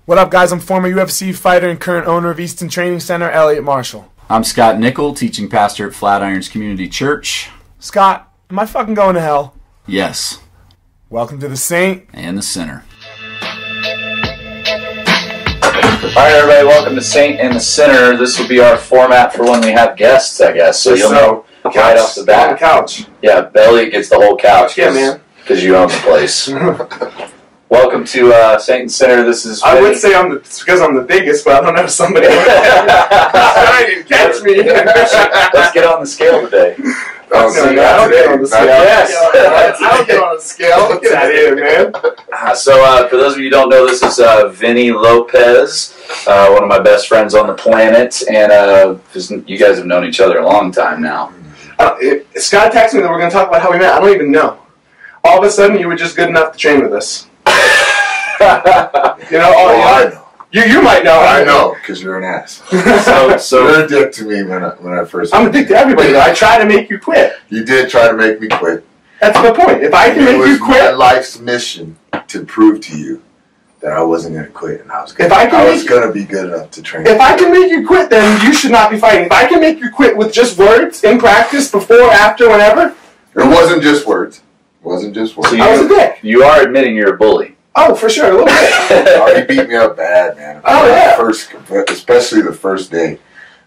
What up, guys? I'm former UFC fighter and current owner of Easton Training Center, Eliot Marshall. I'm Scott Nickel, teaching pastor at Flatirons Community Church. Scott, am I fucking going to hell? Yes. Welcome to the Saint And the Sinner. Alright, everybody, welcome to Saint and the Sinner. This will be our format for when we have guests, I guess. So you'll know right off the bat. On the couch. Yeah, Elliot gets the whole couch. Yeah, man. Because you own the place. Welcome to Saint and Sinner. This is Vinnie. I would say it's because I'm the biggest, but I don't know if somebody trying to catch me. Let's get on the scale today. I don't get on the scale. Yes. I don't get on the scale. Get out of here, man. So, for those of you who don't know, this is Vinnie Lopez, one of my best friends on the planet, and you guys have known each other a long time now. Scott texted me that we're going to talk about how we met. I don't even know. All of a sudden, you were just good enough to train with us. You know, I know. You might know. I know, because you're an ass. So you're a dick to me when I first. I'm a dick to everybody, though. I try to make you quit. You did try to make me quit. That's the point. If I can make you quit, my life's mission to prove to you that I wasn't going to quit, and I was going to be good enough to train. If I can make you quit, then you should not be fighting. If I can make you quit with just words in practice, before, after, whenever. It wasn't just words. It wasn't just words. So I was a dick. You are admitting you're a bully. Oh, for sure, a little bit. Oh, he beat me up bad, man. Oh, yeah. Especially the first day.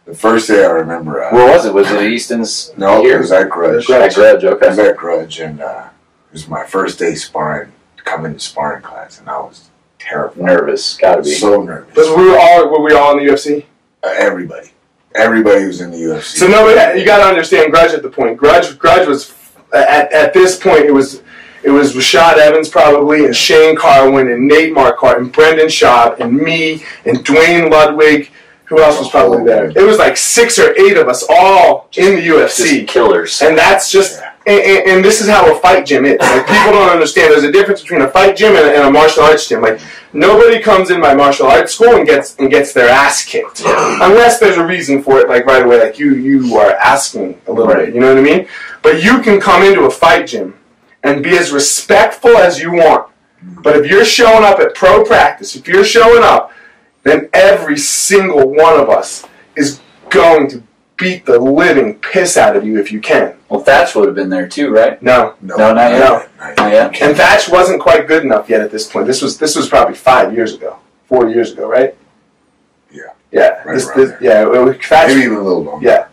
The first day I remember. Where was it? Was it Easton's? No, here? it was at Grudge. At Grudge, okay. It was at Grudge, and it was my first day sparring, coming to sparring class, and I was terrified. Nervous, gotta be. So nervous. But were we all in the UFC? Everybody was in the UFC. So no, you got to understand Grudge at the point. Grudge was at this point it was Rashad Evans probably, and Shane Carwin, and Nate Marquardt, and Brendan Schaub, and me, and Dwayne Ludwig. Who else was probably there? It was like 6 or 8 of us all in the UFC. Just killers. And that's just, and this is how a fight gym is. Like, people don't understand. There's a difference between a fight gym and a martial arts gym. Like, nobody comes in my martial arts school and gets their ass kicked. Unless there's a reason for it, like right away, like you are asking a little bit, you know what I mean? But you can come into a fight gym and be as respectful as you want. But if you're showing up at pro practice, if you're showing up, then every single one of us is going to beat the living piss out of you if you can. Well, Thatch would have been there too, right? No, not yet. No. Not yet. And Thatch wasn't quite good enough yet at this point. This was probably 5 years ago, 4 years ago, right? Yeah. Yeah. Right Thatch, maybe even a little longer.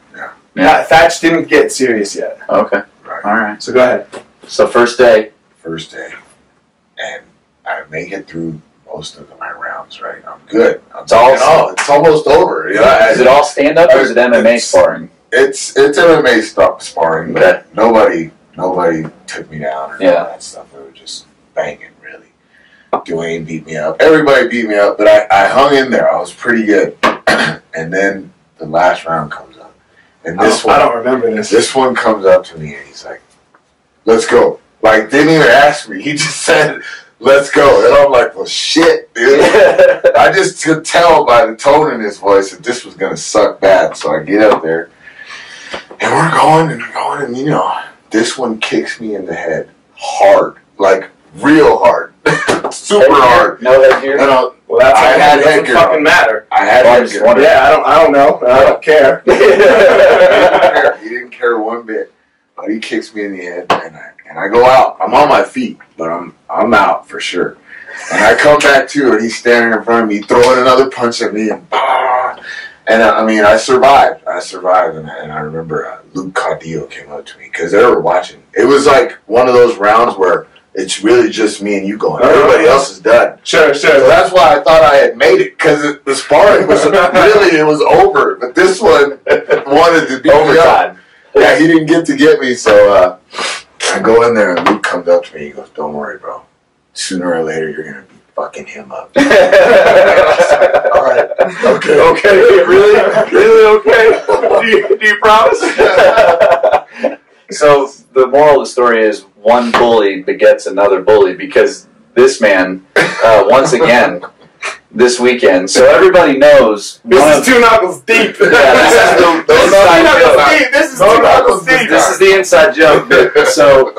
Yeah. Thatch didn't get serious yet. Okay. Right. All right. So go ahead. So first day, and I make it through most of my rounds. Right, I'm good. It's almost over. Yeah. Is it all stand up or is it MMA sparring? It's MMA sparring, but nobody took me down or all that stuff. It was just banging, really. Dwayne beat me up. Everybody beat me up, but I hung in there. I was pretty good. And then the last round comes up, and I don't remember this. This one comes up to me, and he's like, "Let's go!" Like, didn't even ask me. He just said, "Let's go," and I'm like, "Well, shit, dude." I just could tell by the tone in his voice that this was gonna suck bad. So I get up there, and we're going, and you know, this one kicks me in the head hard, like real hard, super hard. No headgear. Well, I had headgear. Doesn't fucking matter. I had headgear. Yeah, I don't know. I don't care. He didn't care one bit. But he kicks me in the head, and I go out. I'm on my feet, but I'm out for sure. And I come back to, and he's standing in front of me, throwing another punch at me, and I mean, I survived. And I remember Luke Caudillo came up to me because they were watching. It was like one of those rounds where it's really just me and you going. Everybody else is done. Sure. So that's why I thought I had made it, because the sparring was really, it was over. But this one wanted to be overtime. Yeah, he didn't get to get me, so I go in there, and Luke comes up to me. He goes, "Don't worry, bro. Sooner or later, you're going to be fucking him up." All right. Okay. Really okay? Do you promise? So the moral of the story is one bully begets another bully, because this man, once again, this weekend. So everybody knows. This is 2 knuckles deep. Yeah, this is the inside joke. This is 2 knuckles deep. This is the inside joke. So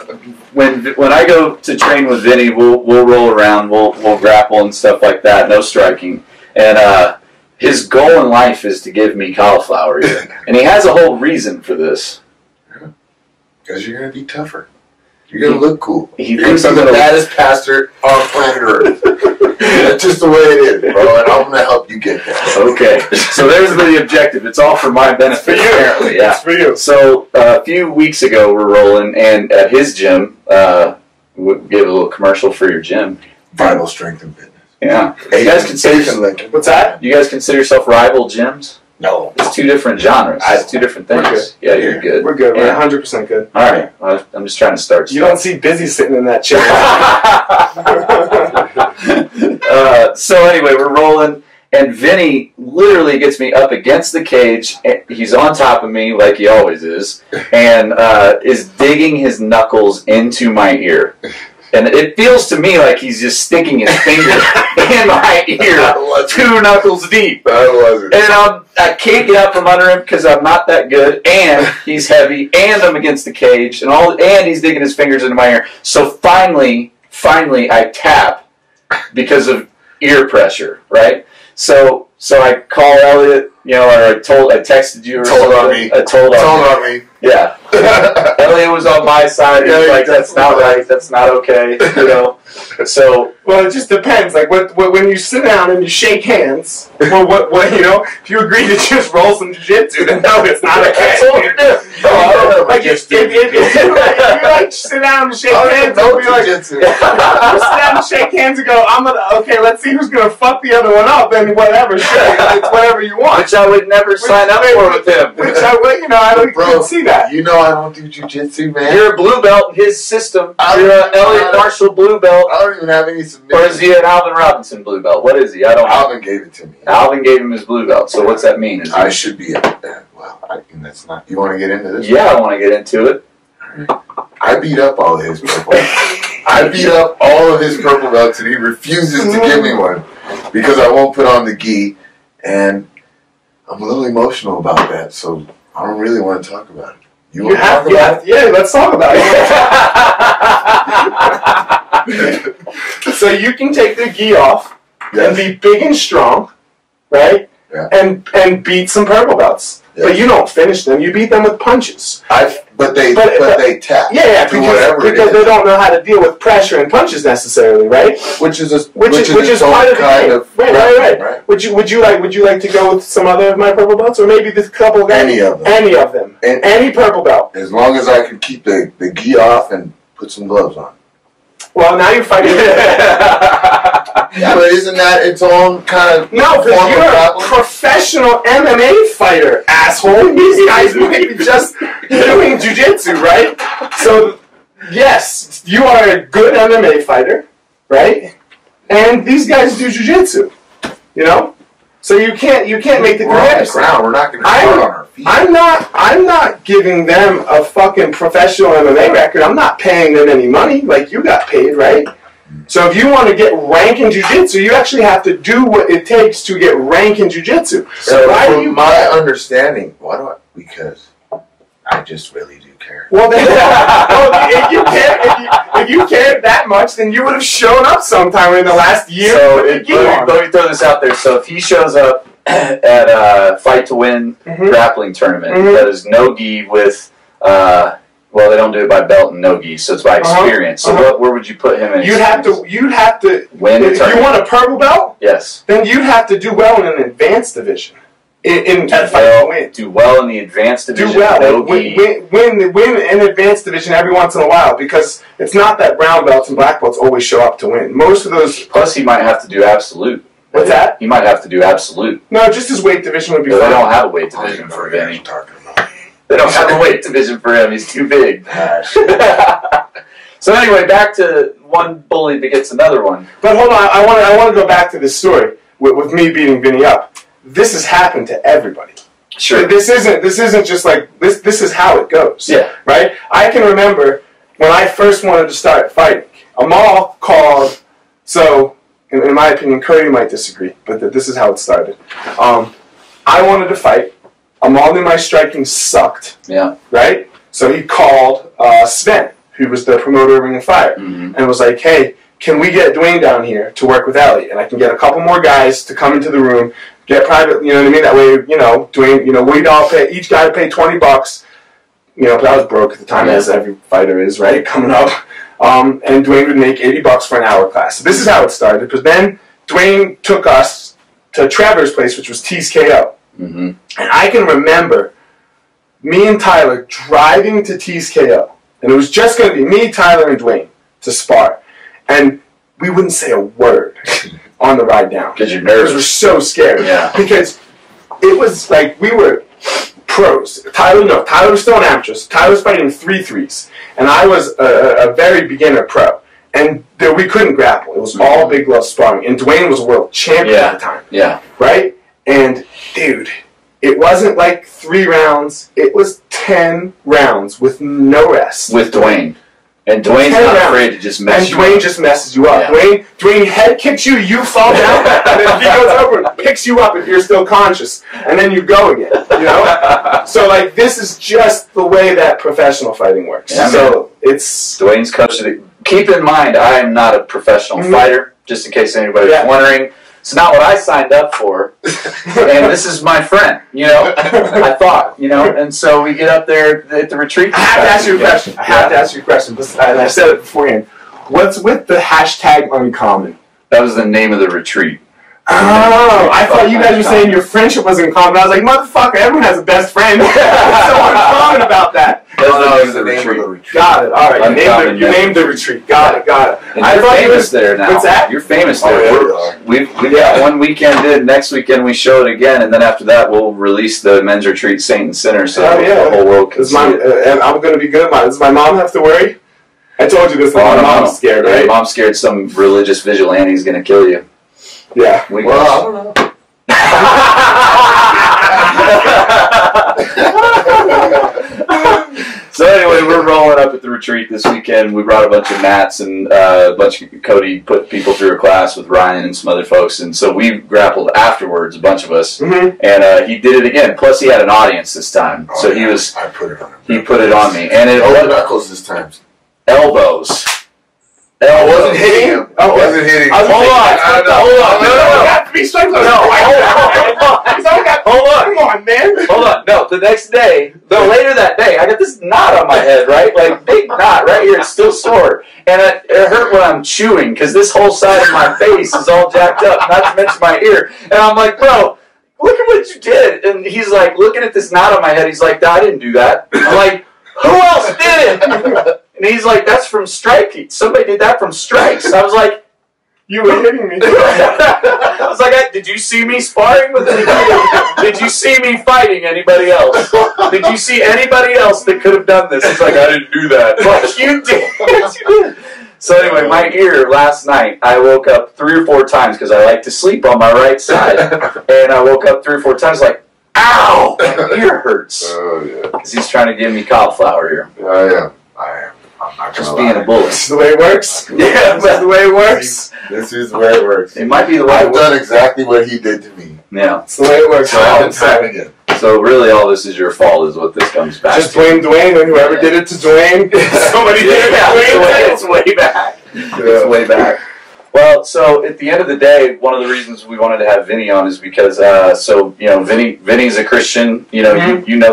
when I go to train with Vinny, we'll roll around, we'll grapple and stuff like that. No striking, and his goal in life is to give me cauliflower ear, and he has a whole reason for this. Because you're gonna be tougher. You're gonna look cool. He thinks I'm the baddest pastor on planet Earth. That's just the way it is, bro. And I'm gonna help you get there. Okay, so there's the objective. It's all for my benefit. It's for you. Apparently, yeah. It's for you. So a few weeks ago, we're rolling, and at his gym, we gave a little commercial for your gym. Vital Strength and Fitness. Yeah. You guys consider What's that? You guys consider yourself rival gyms? No. It's two different genres. It's two different things. Yeah, you're good. We're good. We're Yeah. 100% good. All right. Well, I'm just trying to start. You don't see Busy sitting in that chair. So anyway, we're rolling, and Vinny literally gets me up against the cage. And he's on top of me like he always is, and is digging his knuckles into my ear. And it feels to me like he's just sticking his finger in my ear, 2 knuckles deep. That wasn't. And I can't get out from under him because I'm not that good, and he's heavy, and I'm against the cage, and he's digging his fingers into my ear. So finally, I tap because of ear pressure, right? So I call Eliot, or I texted you or Told something. on me. I told on me. Yeah. Eliot was on my side. He was like, that's not right. That's not okay. So. Well, it just depends. Like, when you sit down and you shake hands, if you agree to just roll some jiu-jitsu, then no, it's not okay. That's all you do. Like, if you sit down and shake hands, and be like, sit down and shake hands and go, let's see who's gonna fuck the other one up, and whatever, sure, it's whatever you want. Which I would never sign up for with him. Which I don't see that. You know I don't do jiu-jitsu, man. You're a blue belt in his system. You're an Eliot Marshall blue belt. I don't even have any submissions. Or is he an Alvin Robinson blue belt? What is he? I don't know. Alvin gave it to me. Alvin gave him his blue belt. So what's that mean? I should be that's not. You want to get into this? Yeah, I want to get into it. I beat up all of his purple. I beat up all of his purple belts, and he refuses to give me one because I won't put on the gi, and I'm a little emotional about that. So I don't really want to talk about it. You want to talk about it? Yeah, let's talk about it. So you can take the gi off and be big and strong, right? Yeah. And beat some purple belts. Yeah. But you don't finish them. You beat them with punches. But they tap. Yeah, because they don't know how to deal with pressure and punches necessarily, right? Which is part of the game. Right. Would you like to go with some other of my purple belts, or maybe this couple guys? Any of them. Any purple belt. As long as I can keep the gi off and put some gloves on. Well, now you're fighting. Yeah, but isn't that its own kind of no? Because you're a professional MMA fighter, asshole. These guys might be just doing jiu-jitsu, right? So, yes, you are a good MMA fighter, right? And these guys do jiu-jitsu, So you can't make the comparison. We're not going to start on our feet. I'm not giving them a fucking professional MMA record. I'm not paying them any money like you got paid, right? So if you want to get rank in jiu-jitsu, you actually have to do what it takes to get rank in jiu-jitsu. So from my understanding, because I just really do care. Well, then, if you cared that much, then you would have shown up sometime in the last year. So let me throw this out there. So if he shows up at a Fight to Win grappling tournament that is no gi with, they don't do it by belt and no gi, so it's by experience. So where would you put him in? You'd have to win. If you want a purple belt, yes, then you'd have to do well in an advanced division. Do well in the advanced division. Do well. Win in advanced division every once in a while, because it's not that brown belts and black belts always show up to win. Most of those. Plus, he might have to do absolute. What's that? He might have to do absolute. No, just his weight division would be fine. They don't have a weight division for Vinny. They don't have a weight division for him. He's too big. So anyway, back to one bully begets another one. But hold on, I want to go back to this story with me beating Vinny up. This has happened to everybody. Sure. This isn't just like this. This is how it goes. Yeah. Right. I can remember when I first wanted to start fighting. Amal called. So, in my opinion, Cody might disagree, but this is how it started. I wanted to fight. Amal knew my striking sucked. Yeah. Right. So he called Sven, who was the promoter of Ring of Fire, and was like, hey, can we get Dwayne down here to work with Eliot? And I can get a couple more guys to come into the room, get private, you know what I mean? That way, Dwayne, we'd all pay, each guy to pay $20, but I was broke at the time, as every fighter is, right, coming up. And Dwayne would make $80 for an hour class. So this is how it started, because then Dwayne took us to Trevor's place, which was T's KO. And I can remember me and Tyler driving to T's KO. And it was just going to be me, Tyler, and Dwayne to spar. And we wouldn't say a word on the ride down. Because you're nervous. Because we're so scared. Yeah. Because it was like we were pros. Tyler was still an amateur. Tyler was fighting 3-3s. And I was a very beginner pro. And we couldn't grapple. It was all big glove sparring. And Dwayne was a world champion at the time. Yeah. Right? And, dude, it wasn't like 3 rounds. It was 10 rounds with no rest. With Dwayne. And Dwayne's not afraid to just mess you up. And Dwayne just messes you up. Yeah. Dwayne head kicks you, you fall down, and then he goes over and picks you up if you're still conscious, and then you go again, So, like, this is just the way that professional fighting works. Yeah, so, it's... Dwayne's coached it. Keep in mind, I am not a professional fighter, just in case anybody's wondering. It's not what I signed up for, and this is my friend, I thought, and so we get up there at the retreat. I have to ask you a question. I said it beforehand. What's with the hashtag uncommon? That was the name of the retreat. Oh, I thought you guys were saying your friendship was uncommon. I was like, motherfucker, everyone has a best friend. What's so uncommon about that? That's the name of the retreat. Got it. All right. You named the retreat. Got it. And you're famous there now. What's that? You're famous there. We've got one weekend in. Next weekend we show it again, and then after that we'll release the men's retreat, Saint and Sinner, so the whole world can see it. And I'm going to be good at mine. Does my mom have to worry? I told you this. My mom's scared, right? Your mom's scared some religious vigilante is going to kill you. Yeah. I don't know. So anyway, we're rolling up at the retreat this weekend. We brought a bunch of mats and a bunch of Cody put people through a class with Ryan and some other folks, and so we grappled afterwards, a bunch of us, and he did it again. Plus, he had an audience this time, so he was. I put it on him. He put it on me, and it knuckles this time. Elbows. I wasn't hitting him. Hold on. No. Come on, man. Hold on. No, the next day, later that day, I got this knot on my head, right? Like, big knot right here. It's still sore. And it hurt when I'm chewing because this whole side of my face is all jacked up, not to mention my ear. And I'm like, bro, look at what you did. And he's like, looking at this knot on my head, he's like, I didn't do that. I'm like, who else did it? And he's like, that's from strike. Somebody did that from strikes. I was like, you were hitting me. I was like, did you see me sparring with anybody? Did you see me fighting anybody else? Did you see anybody else that could have done this? He's like, I didn't do that. But you did. So anyway, my ear last night, I woke up 3 or 4 times because I like to sleep on my right side. And I woke up 3 or 4 times like, ow! My ear hurts. Oh, yeah. Because he's trying to give me cauliflower here. I am. I'm not just being a bully. This is the way it works. Yeah, this is the way it works. This is the way it works. It might be the way I've done exactly what he did to me. Yeah. It's the way it works. So really all this is your fault is what this comes back to. Just blame Dwayne and whoever did it to Dwayne. Somebody did it to Dwayne. It's way back. It's way back. Well, so at the end of the day, one of the reasons we wanted to have Vinnie on is because, Vinnie's a Christian, you know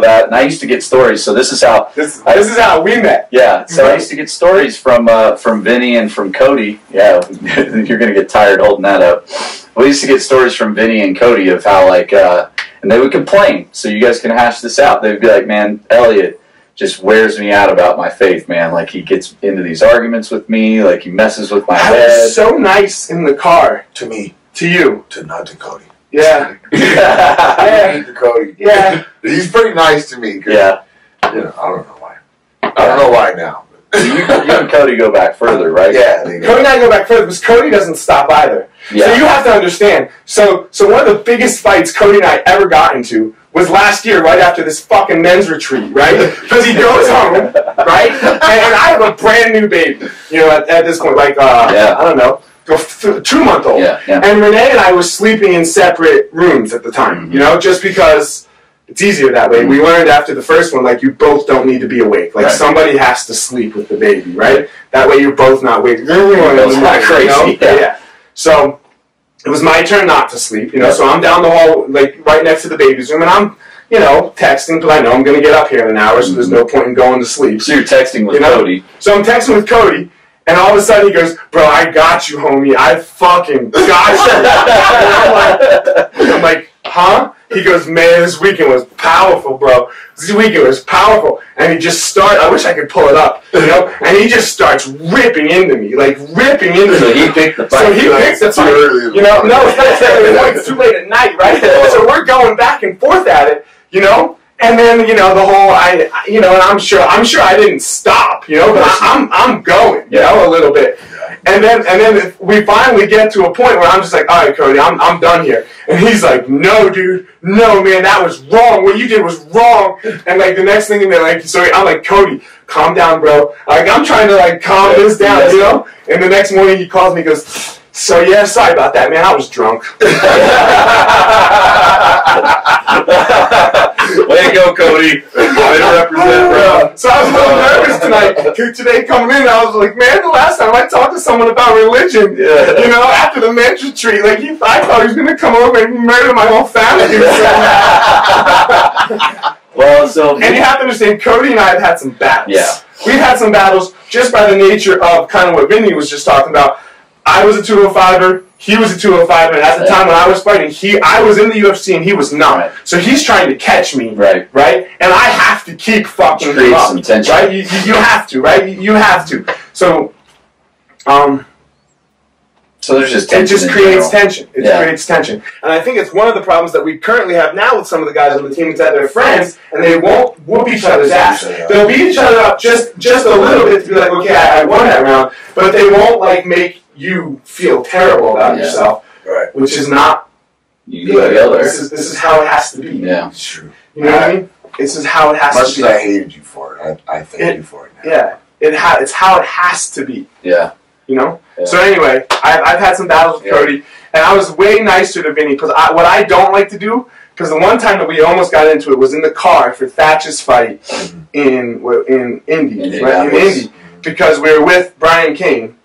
that, and I used to get stories. So this is how this is how we met. Yeah, so I used to get stories from Vinnie and from Cody. Yeah, you're gonna get tired holding that up. We used to get stories from Vinnie and Cody of how and they would complain. So you guys can hash this out. They'd be like, "Man, Eliot just wears me out about my faith, man. Like, he gets into these arguments with me. Like, he messes with my head." I was so nice in the car. To me. To you. Not to Cody. Yeah. Yeah. To Cody. Yeah. He's pretty nice to me. Yeah. I don't know why. I don't know why now. You and Cody go back further, right? Yeah. Cody and I go back further because Cody doesn't stop either. Yeah. So you have to understand. So one of the biggest fights Cody and I ever got into was last year, right after this fucking men's retreat, right? Because he goes home, right? And I have a brand new baby, at this point, I don't know, 2-month-old. Yeah. And Renee and I were sleeping in separate rooms at the time, just because It's easier that way. We learned after the first one, like, you both don't need to be awake. Like, somebody has to sleep with the baby, right? That way you're both not waking. It's not crazy. Yeah. So it was my turn not to sleep, so I'm down the hall, like, right next to the baby's room, and I'm, texting, because I know I'm going to get up here in an hour, so there's no point in going to sleep. So you're texting with Cody. So I'm texting with Cody, and all of a sudden he goes, bro, I got you, homie. I fucking got you. I'm like, huh? He goes, man, this weekend was powerful, bro. This weekend was powerful. And he just starts, I wish I could pull it up, and he just starts ripping into me, like ripping into me. So he picked the fight. So he picks the fight. No, it's not too early. It's too late at night, right? So we're going back and forth at it, and then, the whole, and I'm sure I didn't stop, but I'm going, a little bit. And then we finally get to a point where I'm just like, all right, Cody, I'm done here. And he's like, no, dude, no, man, that was wrong. What you did was wrong. And like the next thing, so I'm like, Cody, calm down, bro. Like, I'm trying to like calm this down, And the next morning he calls me, he goes, so yeah, sorry about that, man. I was drunk. Way to go, Cody. Way to represent, bro. So I was a little nervous today coming in. I was like, man, the last time I talked to someone about religion, after the men's retreat, like I thought he was going to come over and murder my whole family. And you have to understand, Cody and I have had some battles. Yeah. We've had some battles just by the nature of kind of what Vinnie was just talking about. I was a 205er. He was a 205er. And at the time when I was fighting, I was in the UFC and he was not. Right. So he's trying to catch me. Right. And I have to keep fucking him up. Some tension. Right. You have to. Right. You have to. So. So there's just tension. It just creates tension. It creates tension. And I think it's one of the problems that we currently have now with some of the guys on the team is that they're friends and they won't whoop each other's ass. They'll beat each other up just a little bit to be like, okay, I won that round, but they won't like make you feel terrible about yourself, right? Which is not good. This is how it has to be. Yeah, it's true. You know what I mean? This is how it has to be. Much as I hated you for it, I thank you for it now. Yeah, it's how it has to be. Yeah. Yeah. So anyway, I've had some battles with Cody, and I was way nicer to Vinnie because what I don't like to do, because the one time that we almost got into it was in the car for Thatch's fight in Indy, right? In Indy, because we were with Brian Cain.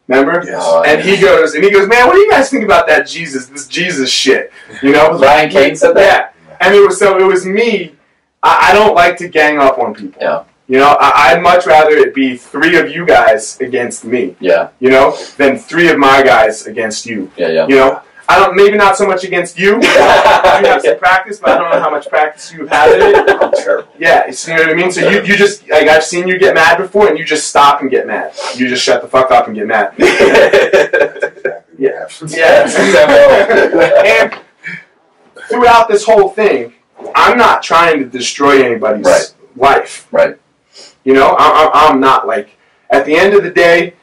Remember? Yes. And he goes, man, what do you guys think about this Jesus shit? Brian Cain said that? Yeah. And it was me. I don't like to gang up on people. Yeah. I'd much rather it be 3 of you guys against me. Yeah. Than 3 of my guys against you. Yeah. I don't, maybe not so much against you. You have some practice, but I don't know how much practice you've had in it. I'm terrible. Yeah, you know what I mean? So you just, like, I've seen you get mad before, and you just stop and get mad. You just shut the fuck up and get mad. Yeah. And throughout this whole thing, I'm not trying to destroy anybody's life. Right. I'm not, like, at the end of the day,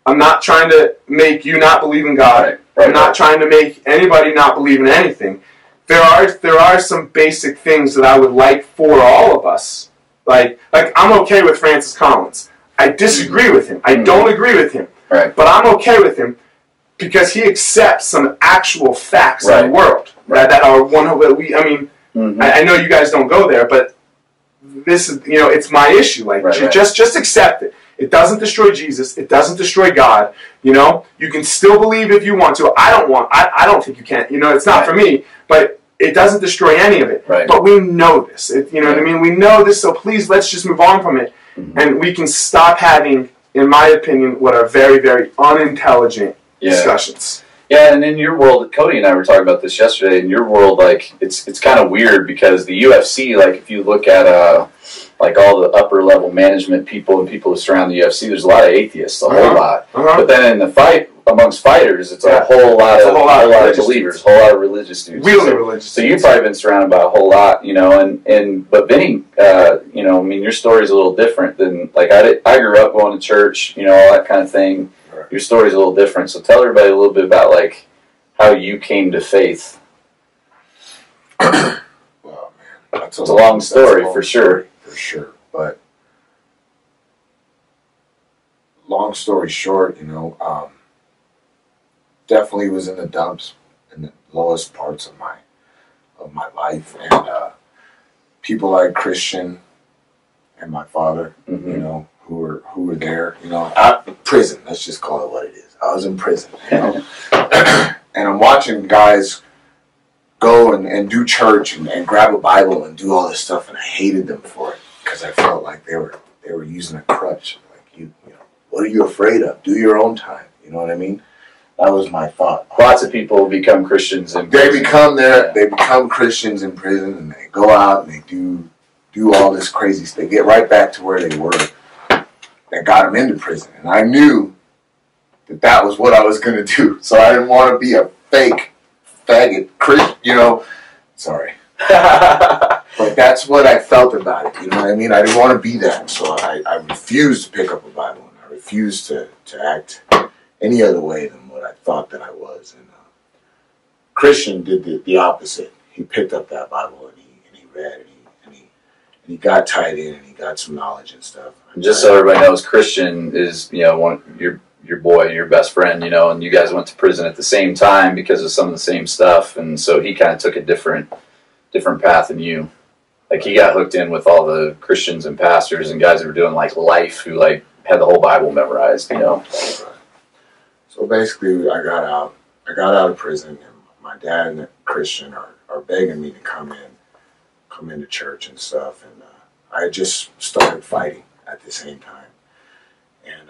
I'm not trying to make you not believe in God. I'm not trying to make anybody not believe in anything. There are some basic things that I would like for all of us. Like I'm okay with Francis Collins. I disagree with him. I don't agree with him. Right. But I'm okay with him because he accepts some actual facts in the world that are one of we. I mean, I know you guys don't go there, but this is it's my issue. Like just accept it. It doesn't destroy Jesus. It doesn't destroy God. You can still believe if you want to. I don't think you can. It's not for me. But it doesn't destroy any of it. Right. But we know this. You know what I mean? We know this. So please, let's just move on from it, and we can stop having, in my opinion, what are very, very unintelligent discussions. Yeah, and in your world, Cody and I were talking about this yesterday. In your world, like it's kind of weird because the UFC, like if you look at like all the upper level management people and people who surround the UFC, there's a lot of atheists, a whole lot. But then in the fight amongst figers, it's a whole lot of believers, a whole lot of religious dudes. Really religious. So you've probably been surrounded by a whole lot, but Vinnie, I mean, your story's a little different than like I grew up going to church, all that kind of thing. Your story's a little different. So tell everybody a little bit about like how you came to faith. Well, man, it's a long story for sure. For sure, but long story short, definitely was in the dumps, in the lowest parts of my life, and people like Christian and my father, Mm-hmm. you know, who were there, you know, at prison. Let's just call it what it is. I was in prison, you know, and I'm watching guys go and do church and grab a Bible and do all this stuff, and I hated them for it because I felt like they were using a crutch. Like you know, what are you afraid of? Do your own time. You know what I mean? That was my thought. Lots of people become Christians in They prison. they become Christians in prison, and they go out and they do all this crazy stuff. They get right back to where they were that got them into prison. And I knew that was what I was going to do. So I didn't want to be a fake faggot Christian, you know. Sorry. But that's what I felt about it. You know what I mean? I didn't want to be that. So I refused to pick up a Bible. And I refused to act any other way than what I thought that I was. And Christian did the opposite. He picked up that Bible and he read and he got tied in and he got some knowledge and stuff. Just so everybody knows, Christian is, you know, your boy, your best friend, you know, and you guys went to prison at the same time because of some of the same stuff, and so he kind of took a different path than you. Like, he got hooked in with all the Christians and pastors and guys that were doing like life, who like had the whole Bible memorized, you know. Right. So basically, I got out of prison, and my dad and Christian are begging me to come into church and stuff, and I just started fighting at the same time, and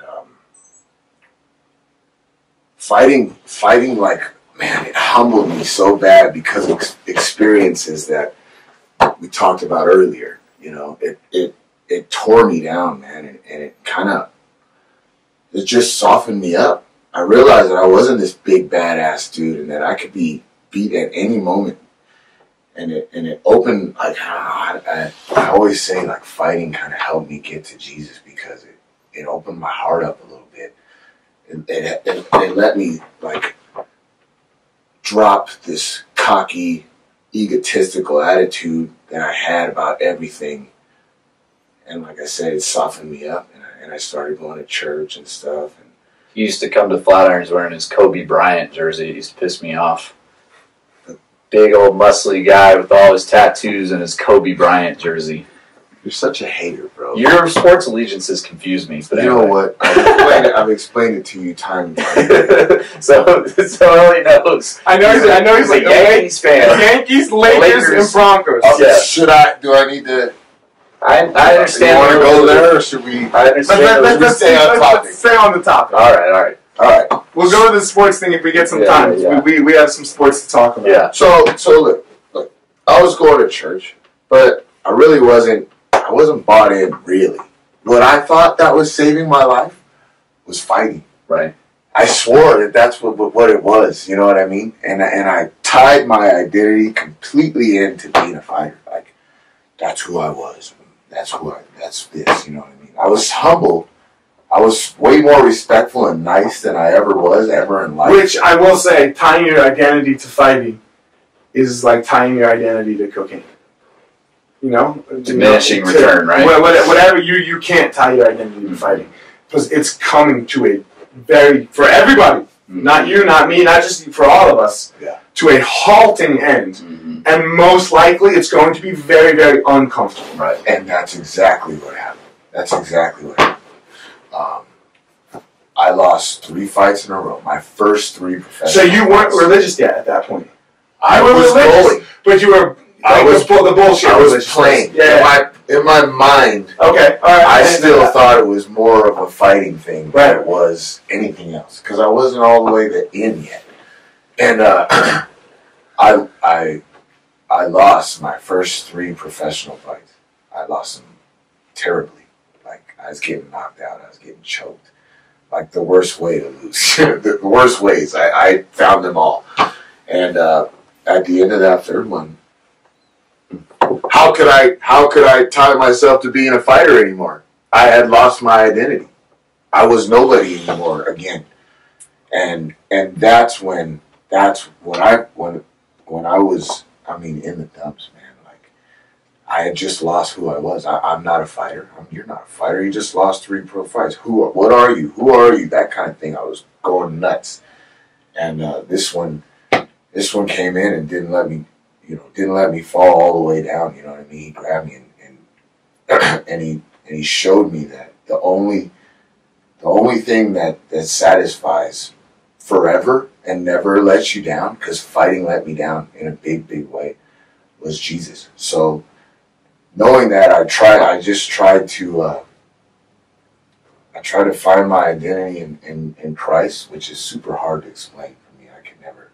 fighting like, man, it humbled me so bad because of experiences that we talked about earlier. You know, it tore me down, man, and it just softened me up. I realized that I wasn't this big badass dude, and that I could be beat at any moment. And it opened, like, I always say, like, fighting kind of helped me get to Jesus because it opened my heart up a little bit. It let me, like, drop this cocky, egotistical attitude that I had about everything. And like I said, it softened me up, and I started going to church and stuff. And He used to come to Flatirons wearing his Kobe Bryant jersey. It used to piss me off. Big old muscly guy with all his tattoos and his Kobe Bryant jersey. You're such a hater, bro. Your sports allegiances confuse me. But you know what? I've explained it to you time and time again. so Ellie knows. I know he's like a Yankees fan. Yankees, Lakers, and Broncos. Yeah. Do I need to? I understand. You want to go there, or should we? I understand. Let's stay on topic. Let's stay on the topic. All right. We'll go to the sports thing if we get some time. Yeah. We have some sports to talk about. Yeah. So look, I was going to church, but I wasn't bought in, really. What I thought that was saving my life was fighting. Right. I swore that's what it was, you know what I mean? And I tied my identity completely into being a fighter. Like, that's who I was. That's this, you know what I mean? I was humble. I was way more respectful and nice than I ever was in life. Which, I will say, tying your identity to fighting is like tying your identity to cocaine. You know? Diminishing return, right? Whatever, you can't tie your identity to fighting. Because it's coming to for everybody, not you, not me, not just for all of us, to a halting end. Mm-hmm. And most likely it's going to be very, very uncomfortable. Right. And that's exactly what happened. I lost 3 fights in a row. My first 3 professional So you weren't fights. religious yet at that point? I was religious, but you were... the bullshit. I was playing. Yeah. In my mind, okay, all right. I still thought it was more of a fighting thing than it was anything else, because I wasn't all the way in yet. And I lost my first 3 professional fights. I lost them terribly. Like, I was getting knocked out. I was getting choked. Like, the worst way to lose. The worst ways. I found them all. And at the end of that 3rd one, how could I tie myself to being a fighter anymore? I had lost my identity. I was nobody anymore again. And that's when I was, in the dumps, man. Like, I had just lost who I was. I'm not a fighter. You're not a fighter. You just lost 3 pro fights. What are you? Who are you? That kind of thing. I was going nuts. And this one came in and didn't let me, didn't let me fall all the way down. You know what I mean? He grabbed me and he showed me that the only thing that satisfies forever and never lets you down, because fighting let me down in a big, big way, was Jesus. So knowing that, I try to find my identity in Christ, which is super hard to explain for me. I could never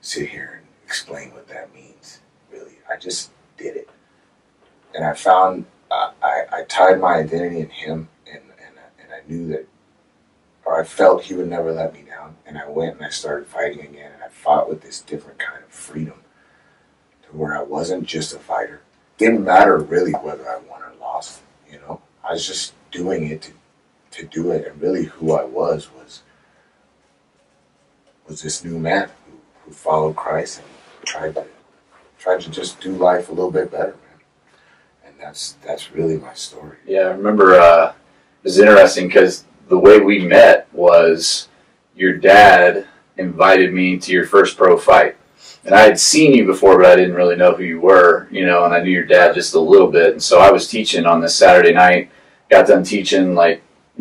sit here and explain what that means, really. I just did it. And I found, I tied my identity in him, and I knew that, or I felt he would never let me down. And I went and I started fighting again, and I fought with this different kind of freedom to where I wasn't just a fighter. Didn't matter really whether I won or lost, I was just doing it to do it, and really who I was this new man who followed Christ and tried to just do life a little bit better, man. And that's really my story. Yeah, I remember it was interesting because the way we met was your dad invited me to your first pro fight. And I had seen you before, but I didn't really know who you were, and I knew your dad just a little bit. And so I was teaching on this Saturday night, got done teaching,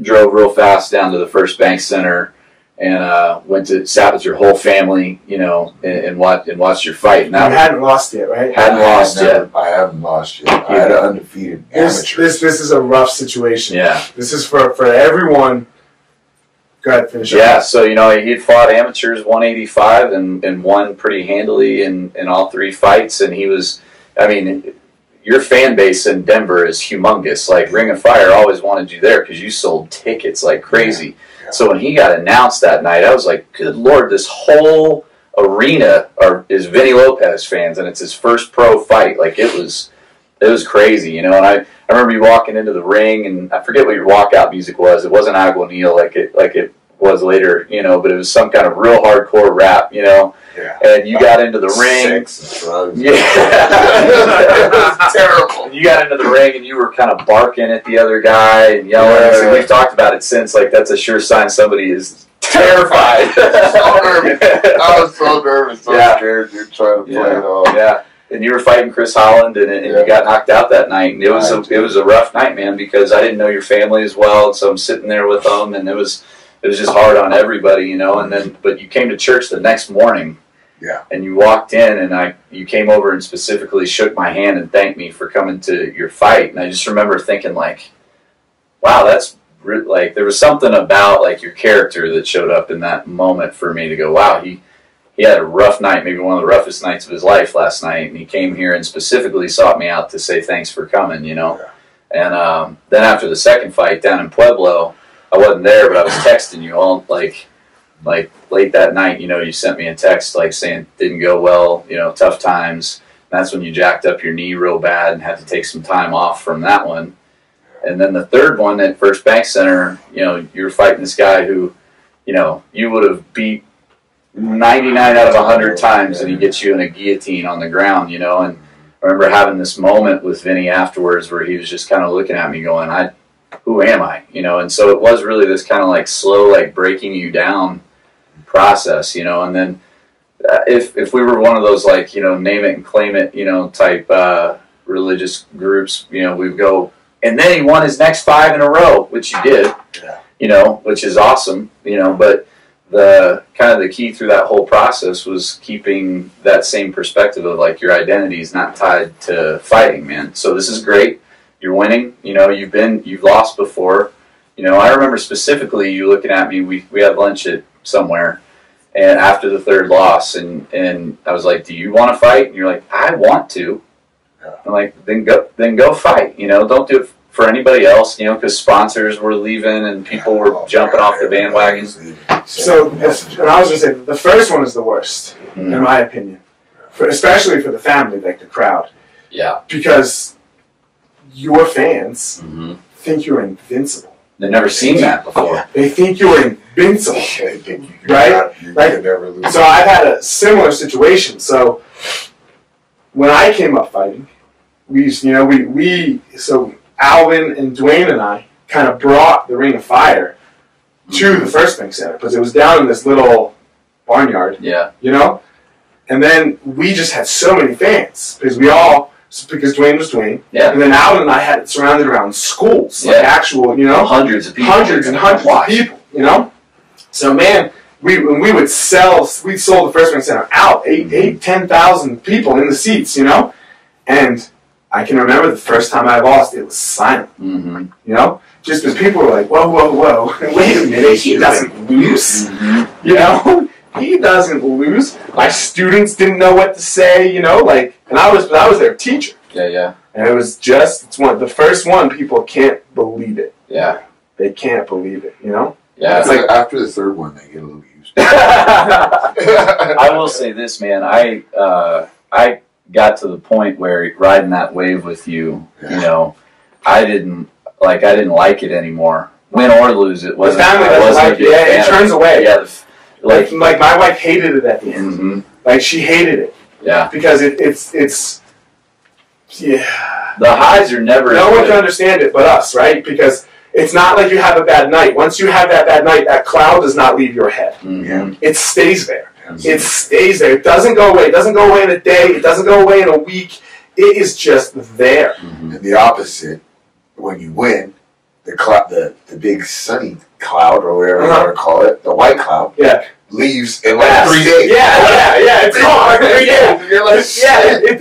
drove real fast down to the First Bank Center and sat with your whole family, and watched your fight. And you hadn't lost yet, right? Hadn't lost yet. I haven't lost yet. I had an undefeated amateur. This is a rough situation. Yeah. This is for everyone. Go ahead, finish up. Yeah, so, he had fought amateurs 185 and won pretty handily in all three fights. And he was, your fan base in Denver is humongous. Ring of Fire always wanted you there because you sold tickets like crazy. Yeah. So when he got announced that night, I was like, good Lord, this whole arena is Vinnie Lopez fans, and it's his first pro fight. It was crazy, And I remember you walking into the ring, and I forget what your walkout music was. It wasn't Agua Neil like it was later, but it was some kind of real hardcore rap, Yeah. And you got into the ring. Sex and drugs. Yeah. It was terrible. You got into the ring and you were kind of barking at the other guy and yelling. Yeah. And we've talked about it since. That's a sure sign somebody is terrified. I was so nervous, so scared, dude, trying to play it off. Yeah. And you were fighting Chris Holland, and you got knocked out that night. And it was a rough night, man, because I didn't know your family as well. And so I'm sitting there with them, and it was just hard on everybody, but you came to church the next morning. Yeah. And you walked in, and you came over and specifically shook my hand and thanked me for coming to your fight. And I just remember thinking, wow, that's there was something about your character that showed up in that moment for me to go, wow, he had a rough night, maybe one of the roughest nights of his life last night, and he came here and specifically sought me out to say thanks for coming, Yeah. And then after the second fight down in Pueblo, I wasn't there, but I was texting you all late that night. You sent me a text saying didn't go well, tough times. And that's when you jacked up your knee real bad and had to take some time off from that one. And then the third one at First Bank Center, you were fighting this guy who, you would have beat 99 out of 100 times, and he gets you in a guillotine on the ground, And I remember having this moment with Vinny afterwards where he was just kind of looking at me going, who am I? And so it was really this kind of slow, breaking you down process, and then if we were one of those name it and claim it, type religious groups, we'd go, and then he won his next 5 in a row, which you did, which is awesome, but the kind of the key through that whole process was keeping that same perspective of your identity is not tied to fighting, man. So this is great. You're winning. You've lost before. I remember specifically you looking at me. We had lunch at somewhere, and after the third loss, and I was like, "Do you want to fight?" And you're like, "I want to." Yeah. I'm like, "Then go fight." Don't do it for anybody else. Because sponsors were leaving and people were jumping off the bandwagon. So, and I was gonna say the first one is the worst, in my opinion, especially for the family, the crowd. Yeah. Because your fans think you're invincible. They've never seen that before. They think you're invincible. They think you can never lose. So I've had a similar situation. So when I came up fighting, so Alvin and Dwayne and I kind of brought the Ring of Fire to the First Bank Center because it was down in this little barnyard. Yeah. And then we just had so many fans because Dwayne was Dwayne. Yeah. And then Alan and I had it surrounded around schools, like actual, hundreds of people. Hundreds and hundreds of people, So, man, we sold the First Ring Center out, 10,000 people in the seats, And I can remember the first time I lost, it was silent, Just because people were like, whoa, wait a minute, he doesn't lose, He doesn't lose. My students didn't know what to say, and I was their teacher. Yeah. And it was the first one, people can't believe it. Yeah. They can't believe it, Yeah. It's like after the third one, they get a little used to it. I will say this, man. I got to the point where riding that wave with you, I didn't like it anymore. Win or lose, it wasn't. The family doesn't like it. Yeah, it turns away. Yeah. Like my wife hated it at the end. Mm-hmm. Like she hated it. Yeah. Because it's the highs are never. No one can understand it but us, right? Because it's not like you have a bad night. Once you have that bad night, that cloud does not leave your head. Mm-hmm. It stays there. It stays there. It doesn't go away. It doesn't go away in a day. It doesn't go away in a week. It is just there. Mm-hmm. And the opposite, when you win, the big sunny cloud, or whatever you want to call it, the white cloud, leaves in like 3 days. Yeah, it's gone. 3 days. You're like,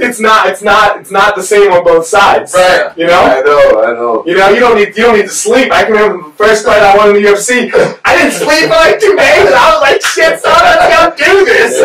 it's not the same on both sides. Right. I know. You don't need to sleep. I can remember the first fight I won in the UFC. I didn't sleep for like 2 days, and I was like, shit, son, let's go do this.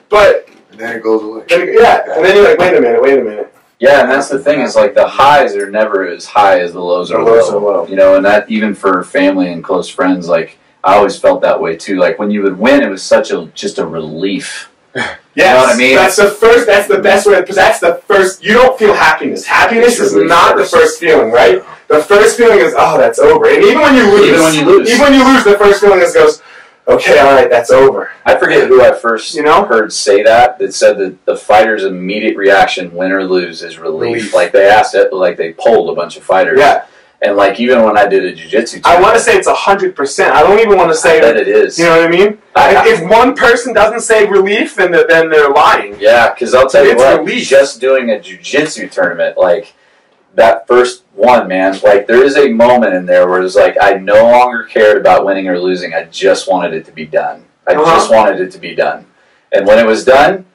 But and then it goes away. And then you're like, wait a minute. Yeah, and that's the thing, is like the highs are never as high as the lows are low. And that even for family and close friends, like I always felt that way too. Like when you would win, it was just a relief. Yes, you know what I mean? That's the best way, because that's the first, you don't feel happiness. Happiness is not the first feeling, right? The first feeling is, oh, that's over. And even when you lose, the first feeling is goes, okay, all right, that's over. I forget who I first heard say that said that the fighter's immediate reaction, win or lose, is relief. Like they asked it, like they polled a bunch of fighters. Yeah. And like even when I did a jiu-jitsu, I want to say it's 100%. I don't even want to say that it is. You know what I mean? If one person doesn't say relief, then they're lying. Yeah, because I'll tell you what, just doing a jiu-jitsu tournament, like that first one, man, like there is a moment in there where it's like I no longer cared about winning or losing. I just wanted it to be done. I just wanted it to be done. And when it was done,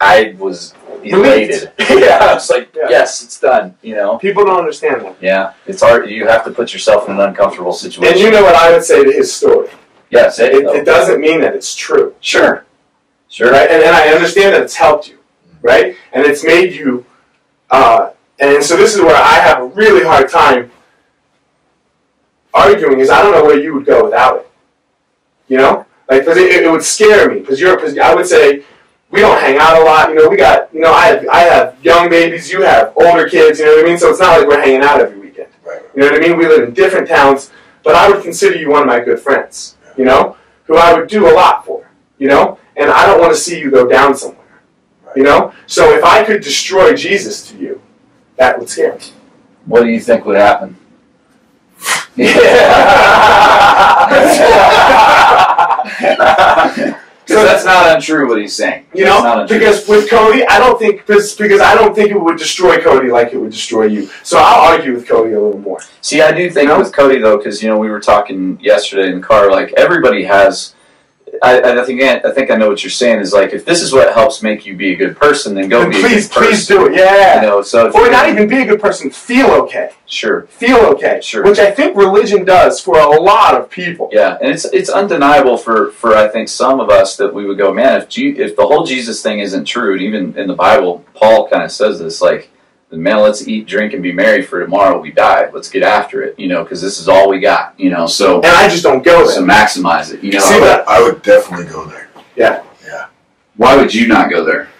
I was elated. I was like, yes, it's done. People don't understand that. Yeah, it's hard. You have to put yourself in an uncomfortable situation. And you know what I would say to his story? Yeah, say it. It doesn't mean that it's true. Sure. Right? And I understand that it's helped you, right? And it's made you. And so this is where I have a really hard time arguing. Is I don't know where you would go without it. Like because it would scare me because I would say. We don't hang out a lot, we got, I have young babies, you have older kids, you know what I mean? So it's not like we're hanging out every weekend. Right. You know what I mean? We live in different towns, but I would consider you one of my good friends, who I would do a lot for, and I don't want to see you go down somewhere, So if I could destroy Jesus to you, that would scare me. What do you think would happen? Because that's not untrue what he's saying. Because with Cody, I don't think it would destroy Cody like it would destroy you. So I'll argue with Cody a little more. See, I do think with Cody though, because we were talking yesterday in the car. Like everybody has. I think I know what you're saying. Is like if this is what helps make you be a good person, then go be a good person. Please do it. Yeah. Or not even be a good person. Feel okay. Sure. Feel okay. Sure. Which I think religion does for a lot of people. Yeah, and it's undeniable for I think some of us that we would go, man, if the whole Jesus thing isn't true, and even in the Bible, Paul kind of says this, like, man, let's eat, drink, and be merry, for tomorrow we die. Let's get after it, because this is all we got, So and I just don't go there. So maximize it, See that? I would definitely go there. Yeah. Why would you not go there?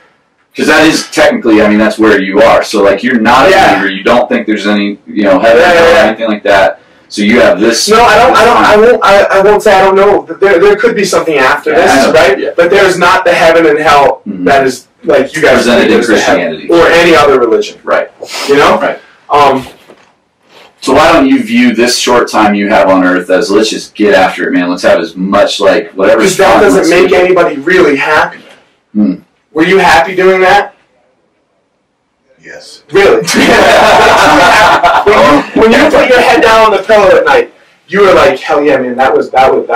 Because that is technically, that's where you are. So like, you're not a believer. You don't think there's any, heaven or anything like that. So you have this. No, I won't say I don't know. There could be something after this, right? Yeah. But there's not the heaven and hell that is. Like you guys presented in Christianity or any other religion, right? Right. So why don't you view this short time you have on Earth as let's just get after it, man. Let's have as much like whatever. Because that doesn't make anybody really happy. Were you happy doing that? Yes. Really? when you put your head down on the pillow at night, you were like, hell yeah, man, that was. I might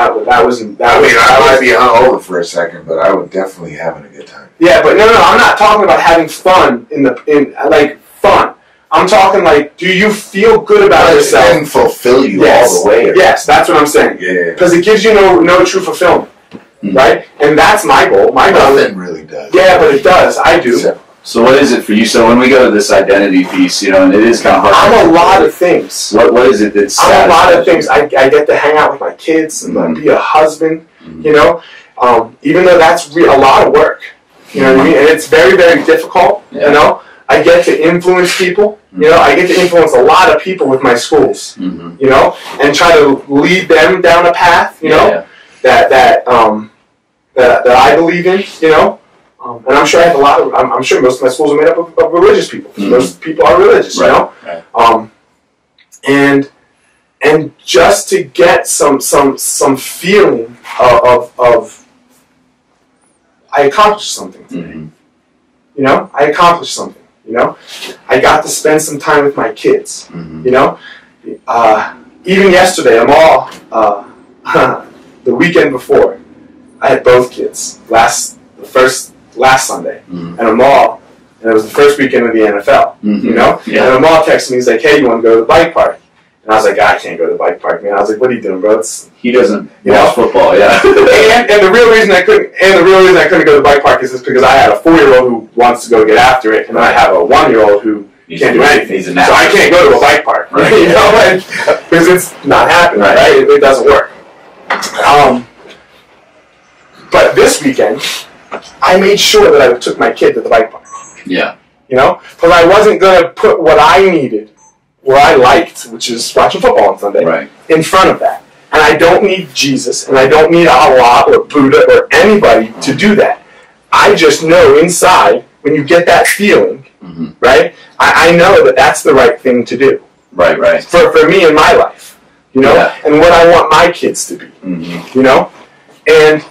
be hungover for a second, but I was definitely having a good time. Yeah, but no, I'm not talking about having fun fun. I'm talking like, do you feel good about yourself? It didn't fulfill you all the way. Yes, that's what I'm saying. Yeah. Because it gives you no true fulfillment, right? And that's my goal. My goal. Nothing really does. Yeah, but it does. I do. So what is it for you? So when we go to this identity piece, and it is kind of hard. I'm a lot of things. What is it that's I'm a lot of things. I get to hang out with my kids and be a husband, even though that's a lot of work. You know what I mean? And it's very, very difficult, I get to influence people. I get to influence a lot of people with my schools, and try to lead them down a path, that I believe in, and I'm sure I have I'm sure most of my schools are made up of religious people. Most people are religious, Right. And just to get some feeling of I accomplished something today. I accomplished something. I got to spend some time with my kids. Even yesterday, the weekend before, I had both kids. Last Sunday, and and it was the first weekend of the NFL. And Amal texted me. He's like, "Hey, you want to go to the bike park?" And I was like, I can't go to the bike park, man. I was like, what are you doing, bro? He doesn't watch football, yeah. and the real reason I couldn't go to the bike park is just because I had a 4-year-old who wants to go get after it, and I have a 1-year-old who can't do anything. So I can't go to a bike park, right? Because it's not happening, right? It doesn't work. But this weekend, I made sure that I took my kid to the bike park. Yeah. Because I wasn't going to put what I needed, where I liked, which is watching football on Sunday, in front of that. And I don't need Jesus, and I don't need Allah or Buddha or anybody to do that. I just know inside, when you get that feeling, right, I know that that's the right thing to do. Right. For me in my life, and what I want my kids to be, And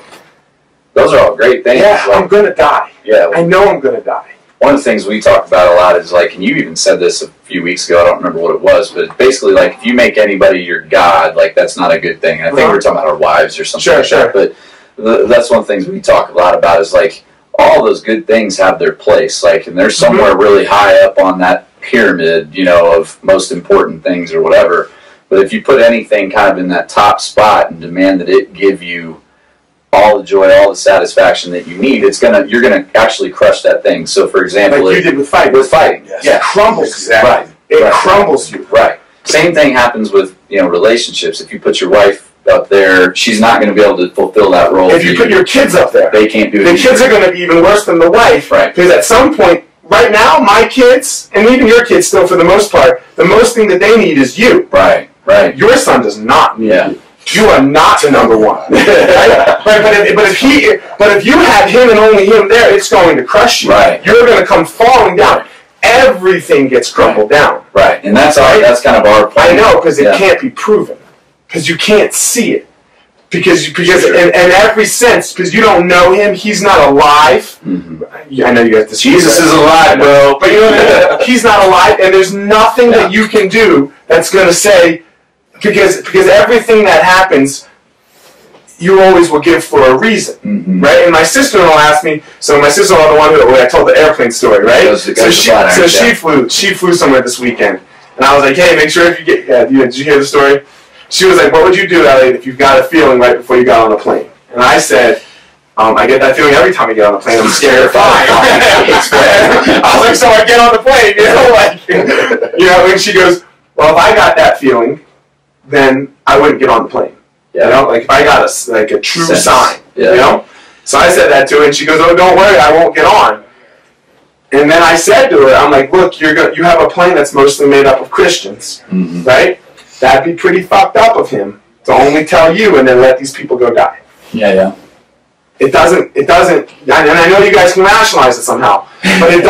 those are all great things. Yeah, I'm going to die. Yeah. I know I'm going to die. One of the things we talk about a lot is and you even said this a few weeks ago, I don't remember what it was, but basically if you make anybody your God, that's not a good thing. And I think we were talking about our wives or something that. But that's one of the things we talk a lot about is all those good things have their place. And they're somewhere really high up on that pyramid, of most important things or whatever. But if you put anything kind of in that top spot and demand that it give you all the joy, all the satisfaction that you need, you're gonna actually crush that thing. So, for example, you did with fighting. Yes. It crumbles. Exactly. Right. It crumbles you. Right. Same thing happens with relationships. If you put your wife up there, she's not going to be able to fulfill that role. If you put your kids up there, they can't do it. The kids are going to be even worse than the wife. Right. Because at some point, right now, my kids and even your kids, still for the most part, the most thing that they need is you. Right. Your son does not need you. You are not the number one. Right? But if you have him and only him there, it's going to crush you. Right. You're going to come falling down. Everything gets crumbled down. Right. And that's kind of our point. I know, because it can't be proven. Because you can't see it. Because in every sense, because you don't know him, he's not alive. I know you got this. Jesus is alive, bro. But he's not alive, and there's nothing that you can do that's going to say, because everything that happens, you always will give for a reason, right? And my sister-in-law asked me. So my sister-in-law, the one who I told the airplane story, right? She flew somewhere this weekend, and I was like, hey, make sure if you get. Did you hear the story? She was like, what would you do, Eliot, if you've got a feeling right before you got on a plane? And I said, I get that feeling every time I get on a plane. I'm scared of flying. I was like, so I get on the plane, and she goes, well, if I got that feeling, then I wouldn't get on the plane. If I got a true sign, So I said that to her, and she goes, oh, don't worry, I won't get on. And then I said to her, I'm like, look, you have a plane that's mostly made up of Christians, right? That'd be pretty fucked up of him to only tell you and then let these people go die. Yeah. It doesn't, and I know you guys can rationalize it somehow, but